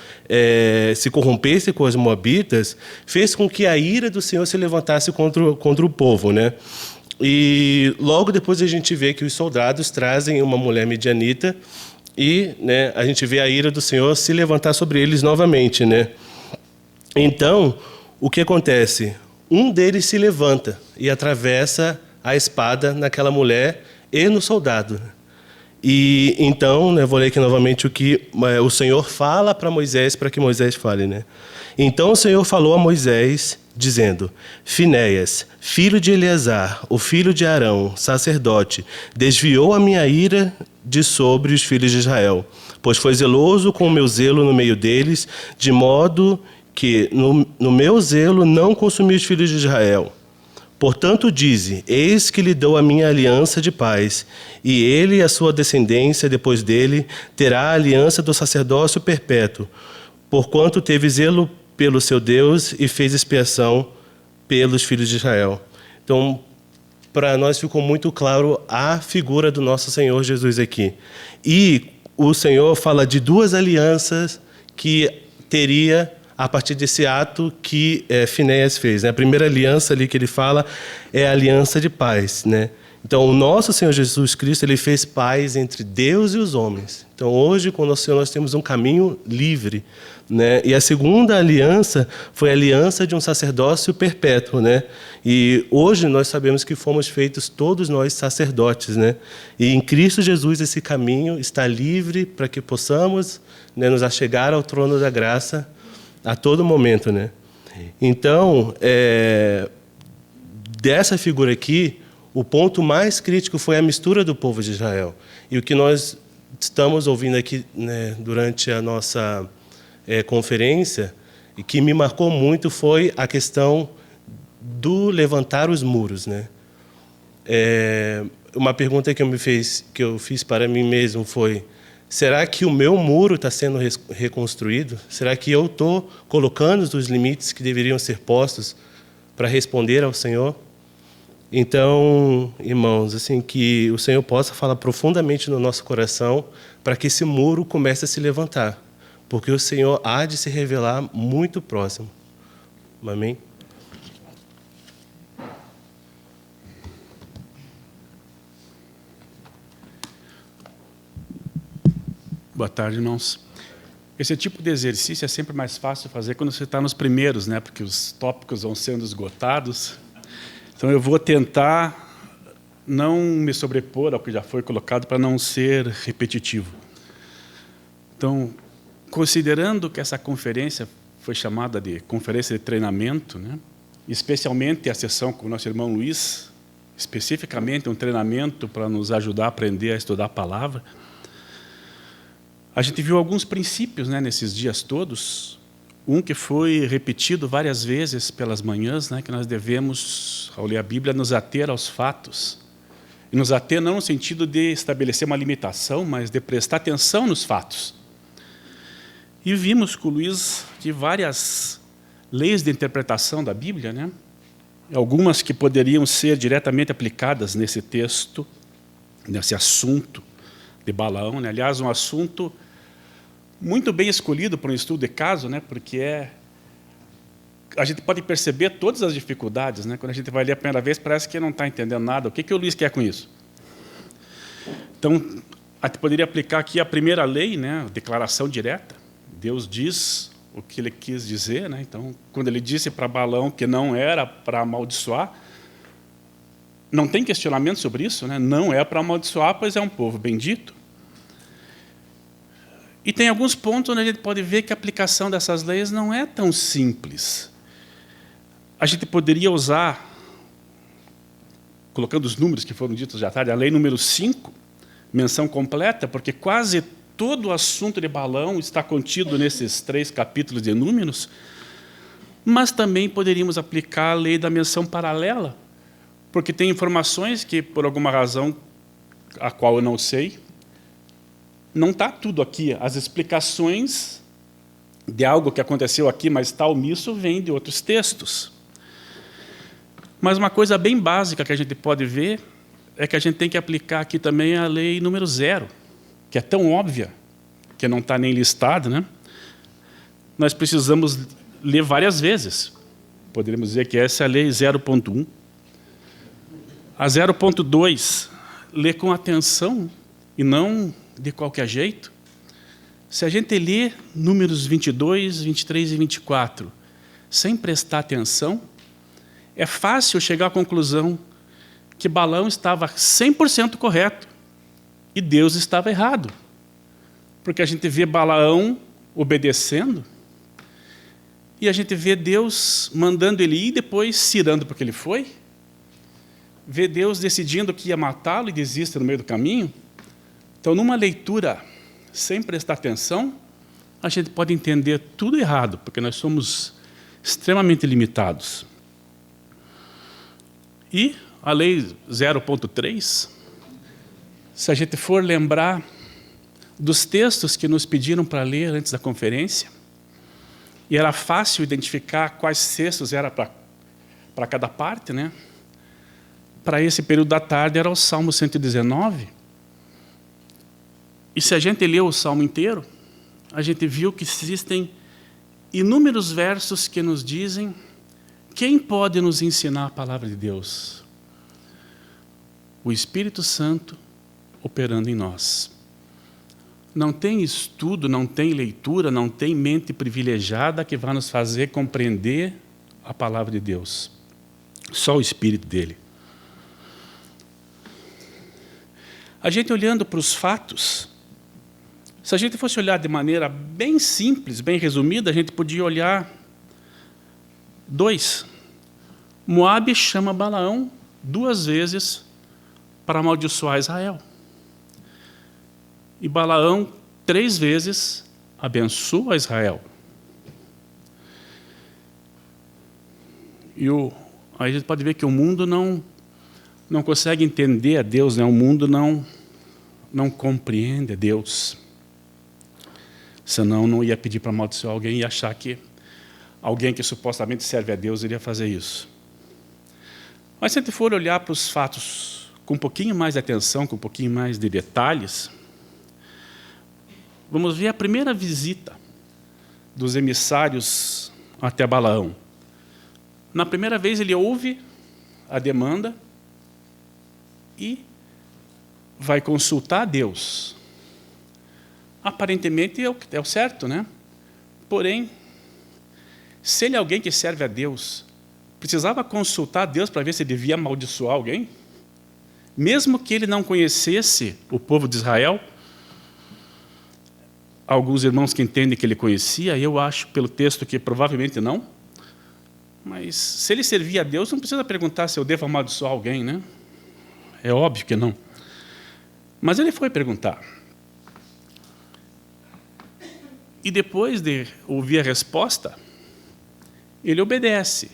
se corrompesse com os moabitas, fez com que a ira do Senhor se levantasse contra o povo, né? E logo depois a gente vê que os soldados trazem uma mulher midianita e, né, a gente vê a ira do Senhor se levantar sobre eles novamente, né? Então, o que acontece? Um deles se levanta e atravessa a espada naquela mulher e no soldado. E então, né, vou ler aqui novamente o que o Senhor fala para Moisés, para que Moisés fale, né? Então o Senhor falou a Moisés, dizendo: Finéias, filho de Eleazar, o filho de Arão, sacerdote, desviou a minha ira de sobre os filhos de Israel, pois foi zeloso com o meu zelo no meio deles, de modo que no meu zelo não consumi os filhos de Israel. Portanto, dize: eis que lhe dou a minha aliança de paz, e ele e a sua descendência depois dele terá a aliança do sacerdócio perpétuo, porquanto teve zelo pelo seu Deus e fez expiação pelos filhos de Israel. Então, para nós ficou muito claro a figura do nosso Senhor Jesus aqui. E o Senhor fala de 2 alianças que teria a partir desse ato que Finéias fez, né? A primeira aliança ali que ele fala é a aliança de paz, né? Então, o nosso Senhor Jesus Cristo, ele fez paz entre Deus e os homens. Então, hoje, com o nosso Senhor, nós temos um caminho livre, né? E a segunda aliança foi a aliança de um sacerdócio perpétuo, né? E hoje nós sabemos que fomos feitos todos nós sacerdotes, né? E em Cristo Jesus esse caminho está livre para que possamos, né, nos achegar ao trono da graça a todo momento, né? Então, dessa figura aqui, o ponto mais crítico foi a mistura do povo de Israel. E o que nós estamos ouvindo aqui, né, durante a nossa conferência, e que me marcou muito, foi a questão do levantar os muros, né? Uma pergunta que eu fiz para mim mesmo foi: será que o meu muro está sendo reconstruído? Será que eu estou colocando os limites que deveriam ser postos para responder ao Senhor? Então, irmãos, assim, que o Senhor possa falar profundamente no nosso coração para que esse muro comece a se levantar, porque o Senhor há de se revelar muito próximo. Amém? Boa tarde, irmãos. Esse tipo de exercício é sempre mais fácil fazer quando você está nos primeiros, né? Porque os tópicos vão sendo esgotados. Então, eu vou tentar não me sobrepor ao que já foi colocado para não ser repetitivo. Então, considerando que essa conferência foi chamada de conferência de treinamento, né? Especialmente a sessão com o nosso irmão Luiz, especificamente um treinamento para nos ajudar a aprender a estudar a palavra, a gente viu alguns princípios, né, nesses dias todos. Um que foi repetido várias vezes pelas manhãs, né, que nós devemos, ao ler a Bíblia, nos ater aos fatos. E nos ater não no sentido de estabelecer uma limitação, mas de prestar atenção nos fatos. E vimos com o Luiz de várias leis de interpretação da Bíblia, né, algumas que poderiam ser diretamente aplicadas nesse texto, nesse assunto de Balaão, né? Aliás, um assunto muito bem escolhido para um estudo de caso, né? Porque a gente pode perceber todas as dificuldades, né? Quando a gente vai ler a primeira vez, parece que não está entendendo nada. O que o Luiz quer com isso? Então, a gente poderia aplicar aqui a primeira lei, né? A declaração direta. Deus diz o que ele quis dizer, né? Então, quando ele disse para Balaão que não era para amaldiçoar, não tem questionamento sobre isso, né? Não é para amaldiçoar, pois é um povo bendito. E tem alguns pontos onde a gente pode ver que a aplicação dessas leis não é tão simples. A gente poderia usar, colocando os números que foram ditos já tarde, a lei número 5, menção completa, porque quase todo o assunto de Balaão está contido nesses 3 capítulos de Números, mas também poderíamos aplicar a lei da menção paralela, porque tem informações que, por alguma razão, a qual eu não sei, não está tudo aqui. As explicações de algo que aconteceu aqui, mas está omisso, vêm de outros textos. Mas uma coisa bem básica que a gente pode ver é que a gente tem que aplicar aqui também a lei número 0, que é tão óbvia, que não está nem listada, né? Nós precisamos ler várias vezes. Poderíamos dizer que essa é a lei 0.1. A 0.2, ler com atenção e não de qualquer jeito. Se a gente ler números 22, 23 e 24, sem prestar atenção, é fácil chegar à conclusão que Balaão estava 100% correto e Deus estava errado. Porque a gente vê Balaão obedecendo e a gente vê Deus mandando ele ir e depois cirando porque ele foi. Vê Deus decidindo que ia matá-lo e desiste no meio do caminho. Então, numa leitura sem prestar atenção, a gente pode entender tudo errado, porque nós somos extremamente limitados. E a lei 0.3, se a gente for lembrar dos textos que nos pediram para ler antes da conferência, e era fácil identificar quais textos era para cada parte, né? Para esse período da tarde era o Salmo 119. E se a gente leu o Salmo inteiro, a gente viu que existem inúmeros versos que nos dizem quem pode nos ensinar a palavra de Deus. O Espírito Santo operando em nós. Não tem estudo, não tem leitura, não tem mente privilegiada que vá nos fazer compreender a palavra de Deus. Só o Espírito dele. A gente olhando para os fatos, se a gente fosse olhar de maneira bem simples, bem resumida, a gente podia olhar 2. Moabe chama Balaão 2 vezes para amaldiçoar Israel. E Balaão 3 vezes abençoa Israel. E aí a gente pode ver que o mundo não consegue entender a Deus, né? O mundo não compreende a Deus. Senão não ia pedir para amaldiçoar alguém e achar que alguém que supostamente serve a Deus iria fazer isso. Mas se a gente for olhar para os fatos com um pouquinho mais de atenção, com um pouquinho mais de detalhes, vamos ver a primeira visita dos emissários até Balaão. Na primeira vez ele ouve a demanda e vai consultar a Deus. Aparentemente é o certo, né? Porém, se ele é alguém que serve a Deus, precisava consultar a Deus para ver se devia amaldiçoar alguém? Mesmo que ele não conhecesse o povo de Israel, alguns irmãos que entendem que ele conhecia, eu acho pelo texto que provavelmente não, mas se ele servia a Deus, não precisa perguntar se eu devo amaldiçoar alguém, né? É óbvio que não. Mas ele foi perguntar. E depois de ouvir a resposta, ele obedece,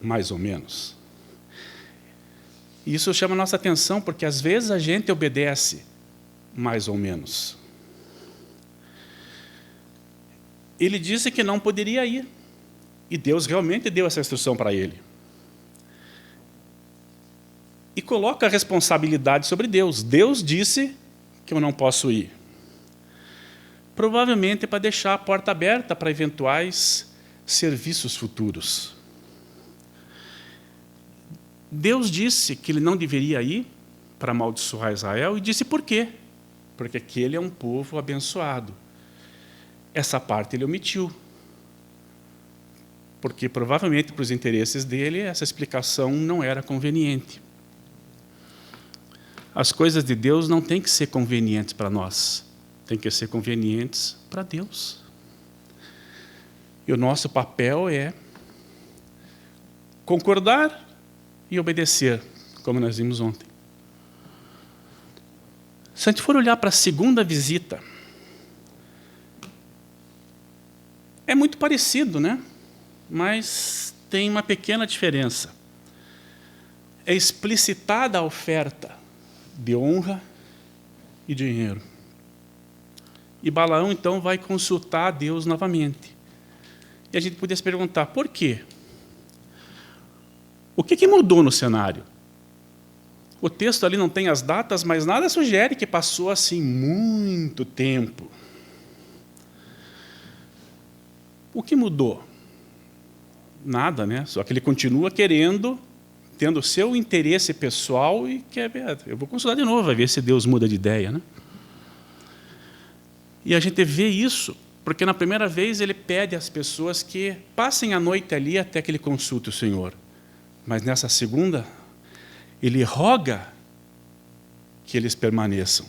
mais ou menos. Isso chama a nossa atenção, porque às vezes a gente obedece, mais ou menos. Ele disse que não poderia ir. E Deus realmente deu essa instrução para ele. E coloca a responsabilidade sobre Deus. Deus disse que eu não posso ir. Provavelmente para deixar a porta aberta para eventuais serviços futuros. Deus disse que ele não deveria ir para amaldiçoar Israel e disse por quê? Porque aquele é um povo abençoado. Essa parte ele omitiu. Porque provavelmente para os interesses dele essa explicação não era conveniente. As coisas de Deus não têm que ser convenientes para nós, têm que ser convenientes para Deus. E o nosso papel é concordar e obedecer, como nós vimos ontem. Se a gente for olhar para a segunda visita, é muito parecido, né? Mas tem uma pequena diferença. É explicitada a oferta de honra e dinheiro. E Balaão, então, vai consultar a Deus novamente. E a gente podia se perguntar, por quê? O que mudou no cenário? O texto ali não tem as datas, mas nada sugere que passou assim muito tempo. O que mudou? Nada, né? Só que ele continua querendo, tendo o seu interesse pessoal e quer ver, eu vou consultar de novo, vai ver se Deus muda de ideia, né? E a gente vê isso, porque na primeira vez ele pede às pessoas que passem a noite ali até que ele consulte o Senhor. Mas nessa segunda, ele roga que eles permaneçam,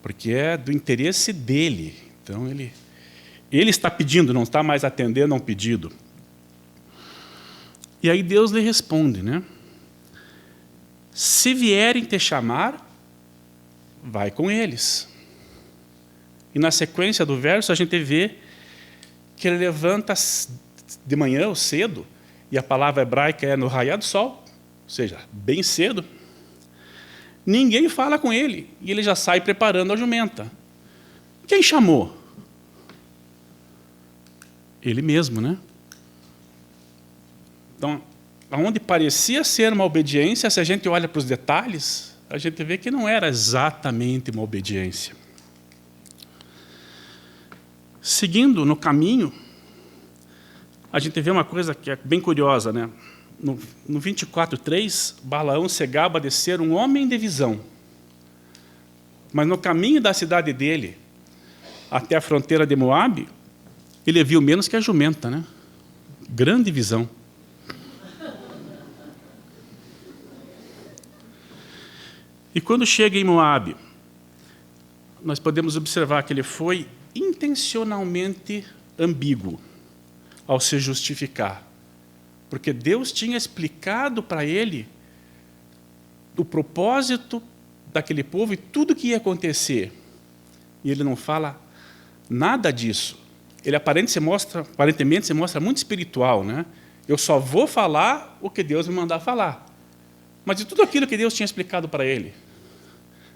porque é do interesse dele. Então ele está pedindo, não está mais atendendo a um pedido. E aí Deus lhe responde, né? Se vierem te chamar, vai com eles. E na sequência do verso a gente vê que ele levanta de manhã ou cedo, e a palavra hebraica é no raiar do sol, ou seja, bem cedo. Ninguém fala com ele, e ele já sai preparando a jumenta. Quem chamou? Ele mesmo, né? Então, onde parecia ser uma obediência, se a gente olha para os detalhes, a gente vê que não era exatamente uma obediência. Seguindo no caminho, a gente vê uma coisa que é bem curiosa, né? No 24:3, Balaão se gaba de ser um homem de visão. Mas no caminho da cidade dele, até a fronteira de Moabe, ele viu menos que a jumenta, né? Grande visão. E quando chega em Moabe, nós podemos observar que ele foi intencionalmente ambíguo ao se justificar, porque Deus tinha explicado para ele o propósito daquele povo e tudo o que ia acontecer. E ele não fala nada disso. Ele aparentemente se mostra muito espiritual, né? Eu só vou falar o que Deus me mandar falar. Mas de tudo aquilo que Deus tinha explicado para ele,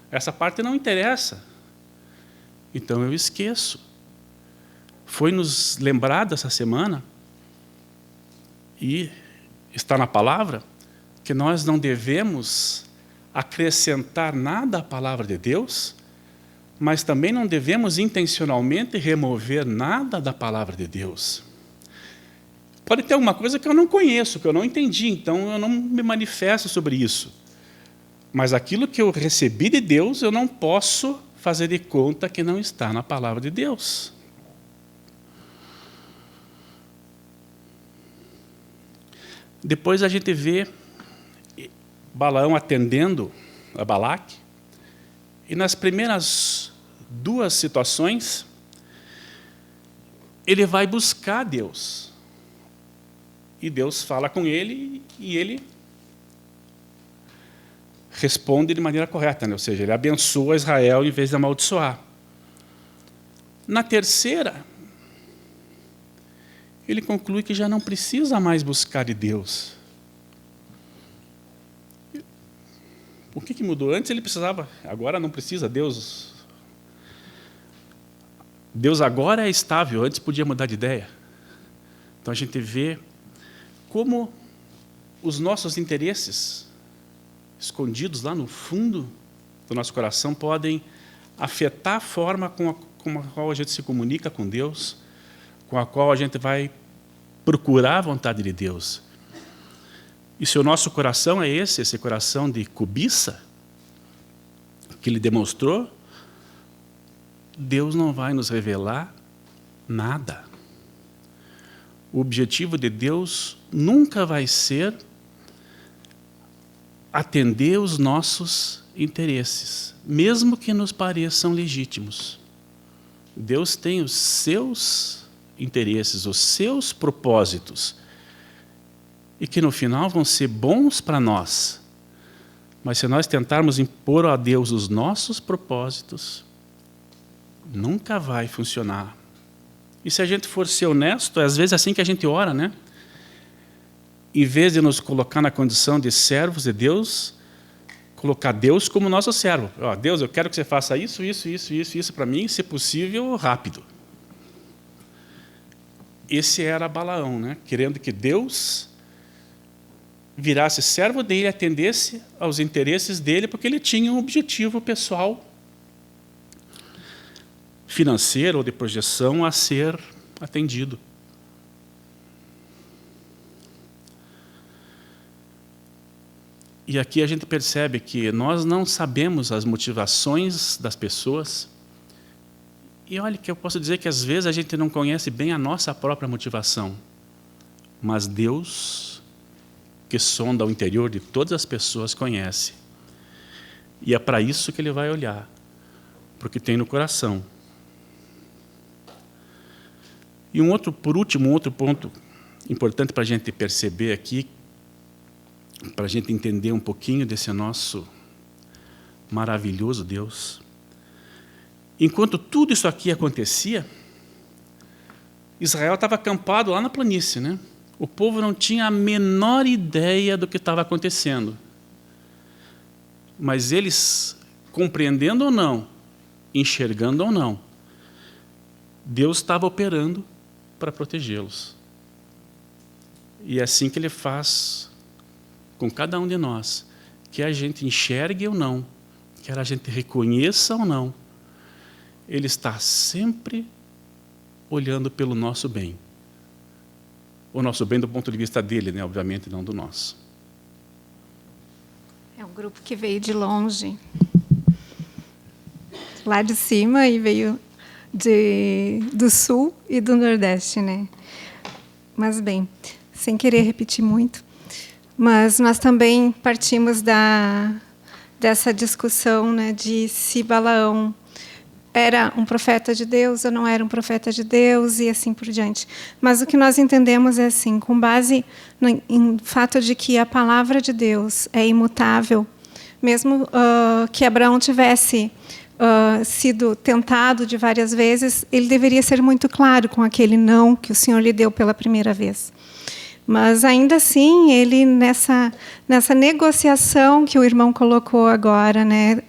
essa parte não interessa. Então eu esqueço. Foi nos lembrado essa semana, e está na palavra, que nós não devemos acrescentar nada à palavra de Deus, mas também não devemos intencionalmente remover nada da palavra de Deus. Pode ter alguma coisa que eu não conheço, que eu não entendi, então eu não me manifesto sobre isso. Mas aquilo que eu recebi de Deus, eu não posso fazer de conta que não está na palavra de Deus. Depois a gente vê Balaão atendendo a Balaque, e nas primeiras 2 situações, ele vai buscar Deus. E Deus fala com ele, e ele responde de maneira correta, né? Ou seja, ele abençoa Israel em vez de amaldiçoar. Na terceira, ele conclui que já não precisa mais buscar de Deus. O que mudou? Antes ele precisava, agora não precisa. Deus agora é estável, antes podia mudar de ideia. Então a gente vê como os nossos interesses, escondidos lá no fundo do nosso coração, podem afetar a forma com a qual a gente se comunica com Deus, com a qual a gente vai procurar a vontade de Deus. E se o nosso coração é esse coração de cobiça, que ele demonstrou, Deus não vai nos revelar nada. O objetivo de Deus nunca vai ser atender os nossos interesses, mesmo que nos pareçam legítimos. Deus tem os seus interesses, os seus propósitos, e que no final vão ser bons para nós. Mas se nós tentarmos impor a Deus os nossos propósitos, nunca vai funcionar. E se a gente for ser honesto, é às vezes assim que a gente ora, né? Em vez de nos colocar na condição de servos de Deus, colocar Deus como nosso servo. Ó, Deus, eu quero que você faça isso para mim, se possível, rápido. Esse era Balaão, né? Querendo que Deus virasse servo dele, atendesse aos interesses dele, porque ele tinha um objetivo pessoal, financeiro ou de projeção a ser atendido. E aqui a gente percebe que nós não sabemos as motivações das pessoas. E olha que eu posso dizer que às vezes a gente não conhece bem a nossa própria motivação. Mas Deus, que sonda o interior de todas as pessoas, conhece. E é para isso que Ele vai olhar, porque tem no coração. E por último, um outro ponto importante para a gente perceber aqui, para a gente entender um pouquinho desse nosso maravilhoso Deus. Enquanto tudo isso aqui acontecia, Israel estava acampado lá na planície, né? O povo não tinha a menor ideia do que estava acontecendo. Mas eles, compreendendo ou não, enxergando ou não, Deus estava operando para protegê-los. E é assim que Ele faz com cada um de nós, que a gente enxergue ou não, que a gente reconheça ou não, Ele está sempre olhando pelo nosso bem. O nosso bem do ponto de vista dele, né? Obviamente, não do nosso. É um grupo que veio de longe, lá de cima, e veio do sul e do nordeste, né? Mas, bem, sem querer repetir muito, mas nós também partimos dessa discussão, né, de se Balaão era um profeta de Deus ou não era um profeta de Deus, e assim por diante. Mas o que nós entendemos é assim, com base no fato de que a palavra de Deus é imutável, mesmo que Abraão tivesse sido tentado de várias vezes, ele deveria ser muito claro com aquele não que o Senhor lhe deu pela primeira vez. Mas, ainda assim, ele, nessa negociação que o irmão colocou agora, né,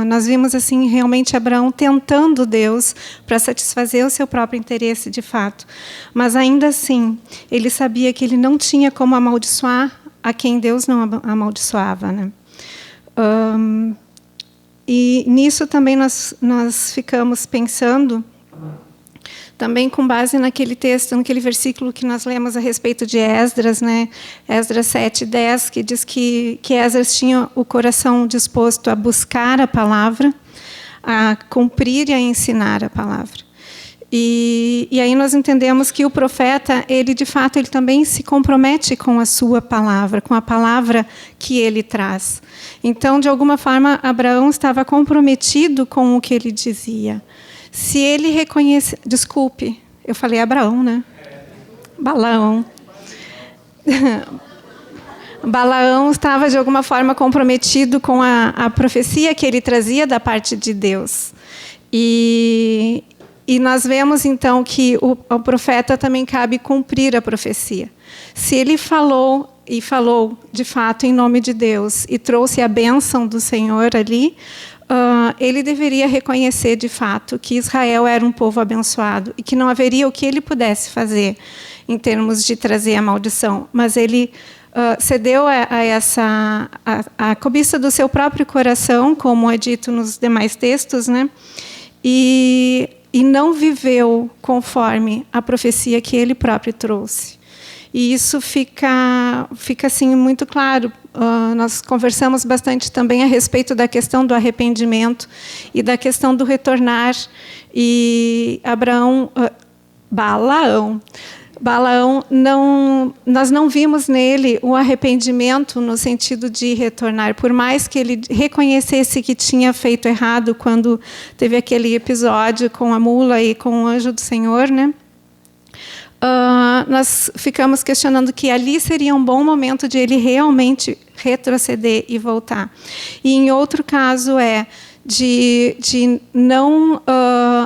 nós vimos assim realmente Abraão tentando Deus para satisfazer o seu próprio interesse de fato. Mas, ainda assim, ele sabia que ele não tinha como amaldiçoar a quem Deus não amaldiçoava, né? E nisso também nós ficamos pensando, também com base naquele texto, naquele versículo que nós lemos a respeito de Esdras, né? Esdras 7:10, que diz que Esdras tinha o coração disposto a buscar a palavra, a cumprir e a ensinar a palavra. E aí nós entendemos que o profeta, ele de fato, ele também se compromete com a sua palavra, com a palavra que ele traz. Então, de alguma forma, Abraão estava comprometido com o que ele dizia. Se ele reconhece... Desculpe, eu falei Abraão, né? Balaão. Balaão estava, de alguma forma, comprometido com a profecia que ele trazia da parte de Deus. E nós vemos, então, que ao profeta também cabe cumprir a profecia. Se ele falou, e falou, de fato, em nome de Deus, e trouxe a bênção do Senhor ali, ele deveria reconhecer, de fato, que Israel era um povo abençoado e que não haveria o que ele pudesse fazer em termos de trazer a maldição. Mas ele cedeu a cobiça do seu próprio coração, como é dito nos demais textos, né? E não viveu conforme a profecia que ele próprio trouxe. E isso fica assim, muito claro. Nós conversamos bastante também a respeito da questão do arrependimento e da questão do retornar. E Balaão, nós não vimos nele o arrependimento no sentido de retornar, por mais que ele reconhecesse que tinha feito errado quando teve aquele episódio com a mula e com o anjo do Senhor, né? Nós ficamos questionando que ali seria um bom momento de ele realmente retroceder e voltar. E em outro caso de não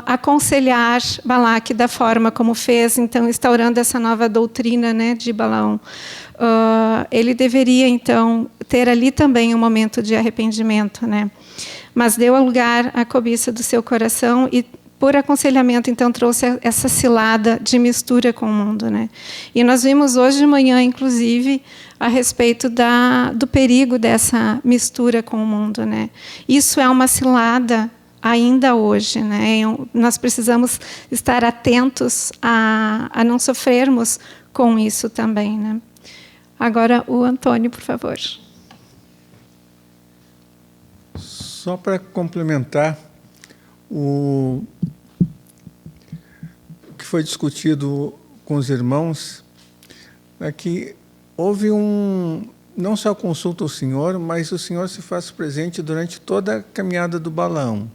aconselhar Balaque da forma como fez, então, instaurando essa nova doutrina, né, de Balaão. Ele deveria, então, ter ali também um momento de arrependimento, né? Mas deu lugar à cobiça do seu coração e, por aconselhamento, então, trouxe essa cilada de mistura com o mundo, né? E nós vimos hoje de manhã, inclusive, a respeito do perigo dessa mistura com o mundo, né? Isso é uma cilada ainda hoje, né? Nós precisamos estar atentos a não sofrermos com isso também, né? Agora, o Antônio, por favor. Só para complementar o que foi discutido com os irmãos, é que houve não só consulta ao Senhor, mas o Senhor se faz presente durante toda a caminhada do Balaão.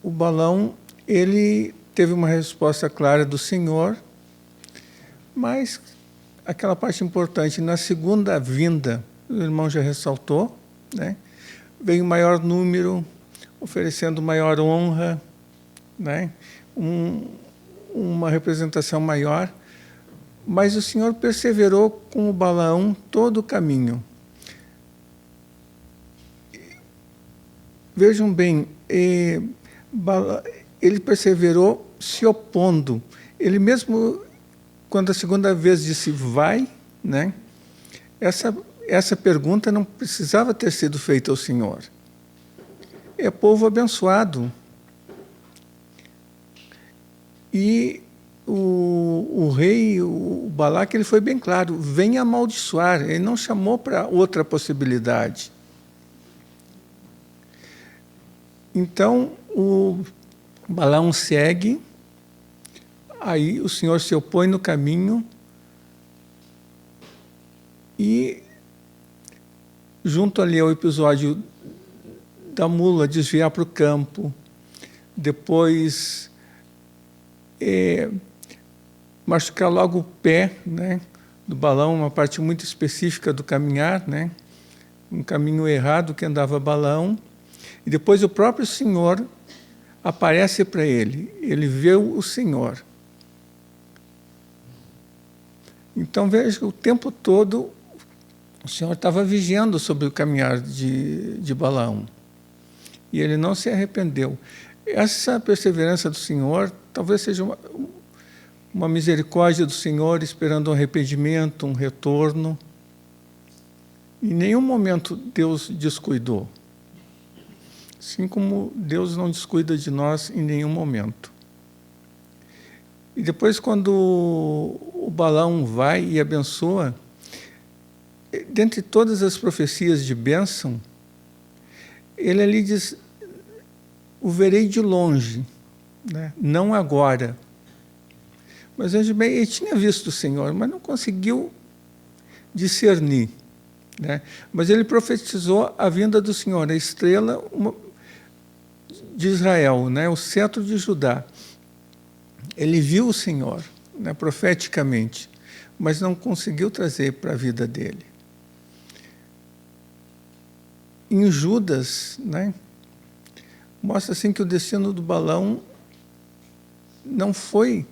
O Balaão, ele teve uma resposta clara do Senhor, mas aquela parte importante, na segunda vinda, o irmão já ressaltou, né? Veio maior número, oferecendo maior honra, né? Uma representação maior, mas o Senhor perseverou com o Balaão todo o caminho. Vejam bem, ele perseverou se opondo. Ele mesmo, quando a segunda vez disse vai, né? Essa pergunta não precisava ter sido feita ao Senhor. É povo abençoado. E o rei, o Balaque, ele foi bem claro, venha amaldiçoar. Ele não chamou para outra possibilidade. Então, o Balaão segue, aí o Senhor se opõe no caminho e, junto ali ao episódio da mula desviar para o campo, depois machucar logo o pé, né, do Balaão, uma parte muito específica do caminhar, né, um caminho errado que andava Balaão, e depois o próprio Senhor aparece para ele, ele vê o Senhor. Então, veja, o tempo todo o Senhor estava vigiando sobre o caminhar de Balaão, e ele não se arrependeu. Essa perseverança do Senhor talvez seja uma misericórdia do Senhor, esperando um arrependimento, um retorno. Em nenhum momento Deus descuidou. Assim como Deus não descuida de nós em nenhum momento. E depois, quando o Balaão vai e abençoa, dentre todas as profecias de bênção, ele ali diz: o verei de longe, né? Não agora. Mas veja bem, ele tinha visto o Senhor, mas não conseguiu discernir, né? Mas ele profetizou a vinda do Senhor, a estrela de Israel, né? O cetro de Judá. Ele viu o Senhor, né, profeticamente, mas não conseguiu trazer para a vida dele. Em Judas, né, mostra assim que o destino do Balaão não foi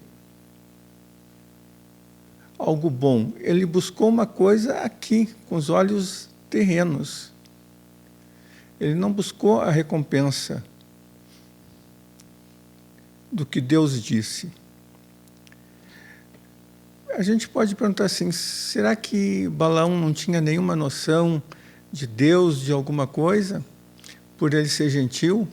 algo bom. Ele buscou uma coisa aqui, com os olhos terrenos. Ele não buscou a recompensa do que Deus disse. A gente pode perguntar assim: será que Balaão não tinha nenhuma noção de Deus, de alguma coisa, por ele ser gentil?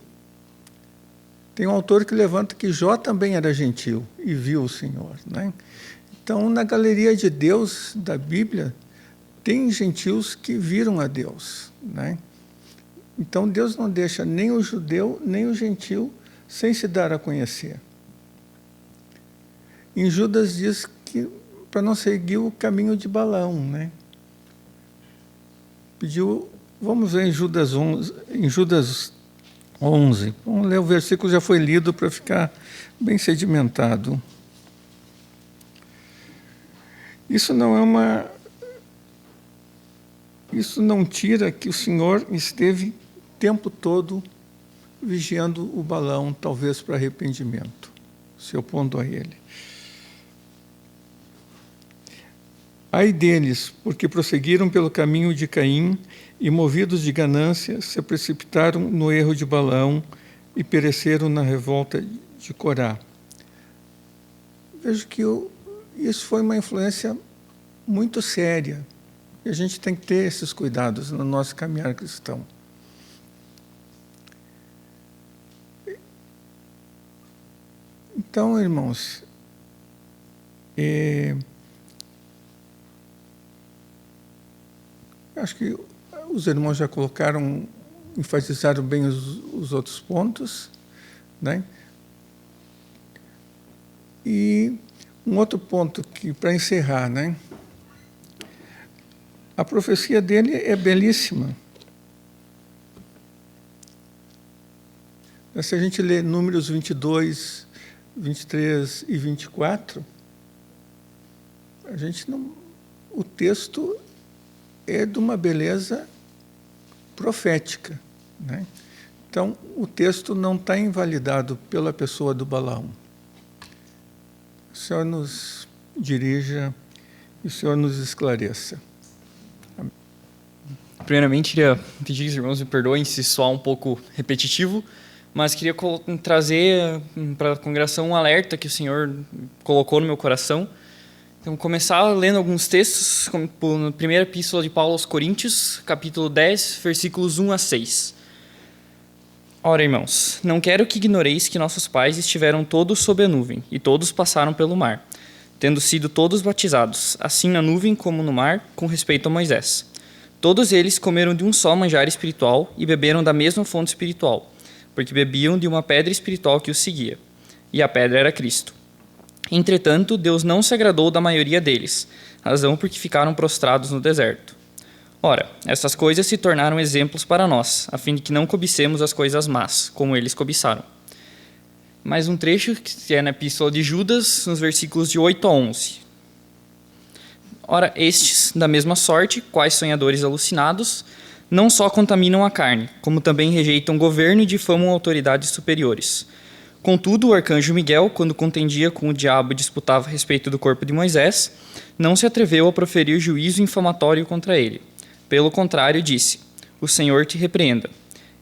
Tem um autor que levanta que Jó também era gentil e viu o Senhor, né? Então, na galeria de Deus da Bíblia, tem gentios que viram a Deus, né? Então, Deus não deixa nem o judeu, nem o gentil sem se dar a conhecer. Em Judas diz que para não seguir o caminho de Balaão, né? Pediu, vamos ver em Judas 11. Vamos ler o versículo, já foi lido para ficar bem sedimentado. Isso não tira que o Senhor esteve o tempo todo vigiando o Balaão, talvez para arrependimento, se opondo a ele. Ai deles, porque prosseguiram pelo caminho de Caim e, movidos de ganância, se precipitaram no erro de Balaão e pereceram na revolta de Corá. Vejo que isso foi uma influência muito séria. E a gente tem que ter esses cuidados no nosso caminhar cristão. Então, irmãos, acho que os irmãos já enfatizaram bem os outros pontos, né? E um outro ponto que, para encerrar, né? A profecia dele é belíssima. Se a gente ler Números 22, 23 e 24, o texto é de uma beleza profética, né? Então, o texto não está invalidado pela pessoa do Balaão. O Senhor nos dirija e o Senhor nos esclareça. Amém. Primeiramente, queria pedir que os irmãos me perdoem se soar um pouco repetitivo, mas queria trazer para a congregação um alerta que o Senhor colocou no meu coração. Então, começar lendo alguns textos, como na primeira epístola de Paulo aos Coríntios, capítulo 10, versículos 1 a 6. Ora, irmãos, não quero que ignoreis que nossos pais estiveram todos sob a nuvem, e todos passaram pelo mar, tendo sido todos batizados, assim na nuvem como no mar, com respeito a Moisés. Todos eles comeram de um só manjar espiritual e beberam da mesma fonte espiritual, porque bebiam de uma pedra espiritual que os seguia, e a pedra era Cristo. Entretanto, Deus não se agradou da maioria deles, razão porque ficaram prostrados no deserto. Ora, essas coisas se tornaram exemplos para nós, a fim de que não cobicemos as coisas más, como eles cobiçaram. Mais um trecho, que é na Epístola de Judas, nos versículos de 8 a 11. Ora, estes, da mesma sorte, quais sonhadores alucinados, não só contaminam a carne, como também rejeitam governo e difamam autoridades superiores. Contudo, o arcanjo Miguel, quando contendia com o diabo e disputava a respeito do corpo de Moisés, não se atreveu a proferir juízo infamatório contra ele. Pelo contrário, disse: o Senhor te repreenda.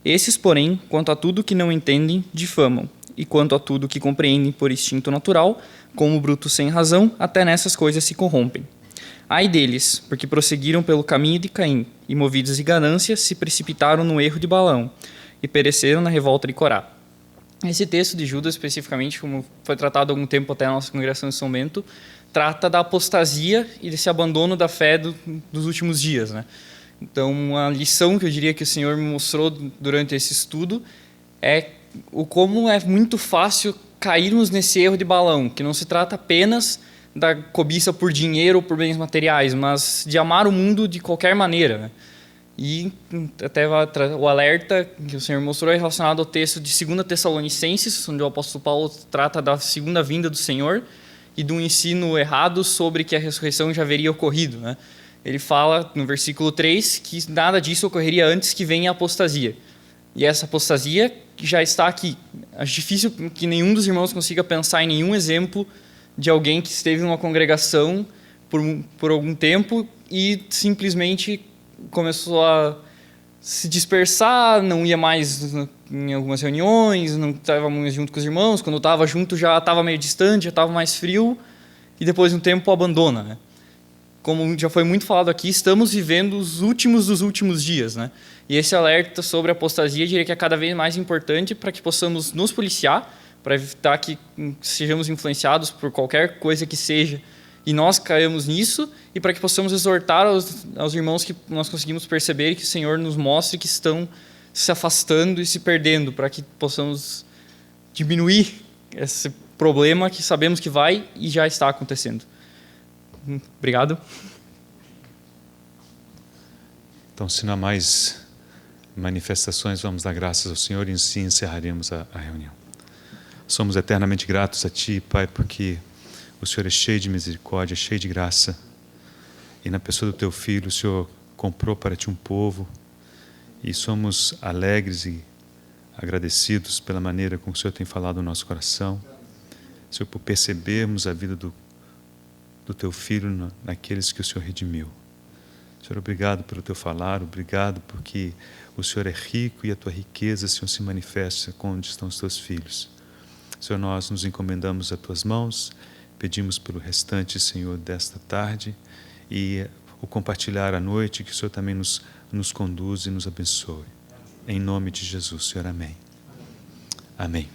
Esses, porém, quanto a tudo que não entendem, difamam, e quanto a tudo que compreendem por instinto natural, como brutos sem razão, até nessas coisas se corrompem. Ai deles, porque prosseguiram pelo caminho de Caim, e movidos de ganância, se precipitaram no erro de Balaão, e pereceram na revolta de Corá. Esse texto de Judas, especificamente, como foi tratado há algum tempo até na nossa congregação de São Bento, trata da apostasia e desse abandono da fé dos últimos dias, né? Então, uma lição que eu diria que o Senhor me mostrou durante esse estudo é o como é muito fácil cairmos nesse erro de Balaão, que não se trata apenas da cobiça por dinheiro ou por bens materiais, mas de amar o mundo de qualquer maneira, né? E até o alerta que o Senhor mostrou é relacionado ao texto de 2 Tessalonicenses, onde o apóstolo Paulo trata da segunda vinda do Senhor e de um ensino errado sobre que a ressurreição já haveria ocorrido, né? Ele fala no versículo 3 que nada disso ocorreria antes que venha a apostasia. E essa apostasia já está aqui. Acho difícil que nenhum dos irmãos consiga pensar em nenhum exemplo de alguém que esteve numa congregação por algum tempo e simplesmente começou a se dispersar, não ia mais em algumas reuniões, não estava mais junto com os irmãos, quando estava junto já estava meio distante, já estava mais frio, e depois de um tempo abandona, né? Como já foi muito falado aqui, estamos vivendo os últimos dos últimos dias, né? E esse alerta sobre a apostasia, eu diria que é cada vez mais importante para que possamos nos policiar, para evitar que sejamos influenciados por qualquer coisa que seja e nós caímos nisso, e para que possamos exortar aos irmãos que nós conseguimos perceber que o Senhor nos mostre que estão se afastando e se perdendo, para que possamos diminuir esse problema que sabemos que vai e já está acontecendo. Obrigado. Então, se não há mais manifestações, vamos dar graças ao Senhor e assim encerraremos a reunião. Somos eternamente gratos a Ti, Pai, porque o Senhor é cheio de misericórdia, cheio de graça. E na pessoa do Teu Filho, o Senhor comprou para Ti um povo. E somos alegres e agradecidos pela maneira como o Senhor tem falado no nosso coração. Senhor, por percebermos a vida do Teu Filho naqueles que o Senhor redimiu. Senhor, obrigado pelo Teu falar, obrigado porque o Senhor é rico e a Tua riqueza, Senhor, se manifesta onde estão os Teus filhos. Senhor, nós nos encomendamos a Tuas mãos, pedimos pelo restante, Senhor, desta tarde e o compartilhar à noite, que o Senhor também nos conduza e nos abençoe. Em nome de Jesus, Senhor, amém. Amém.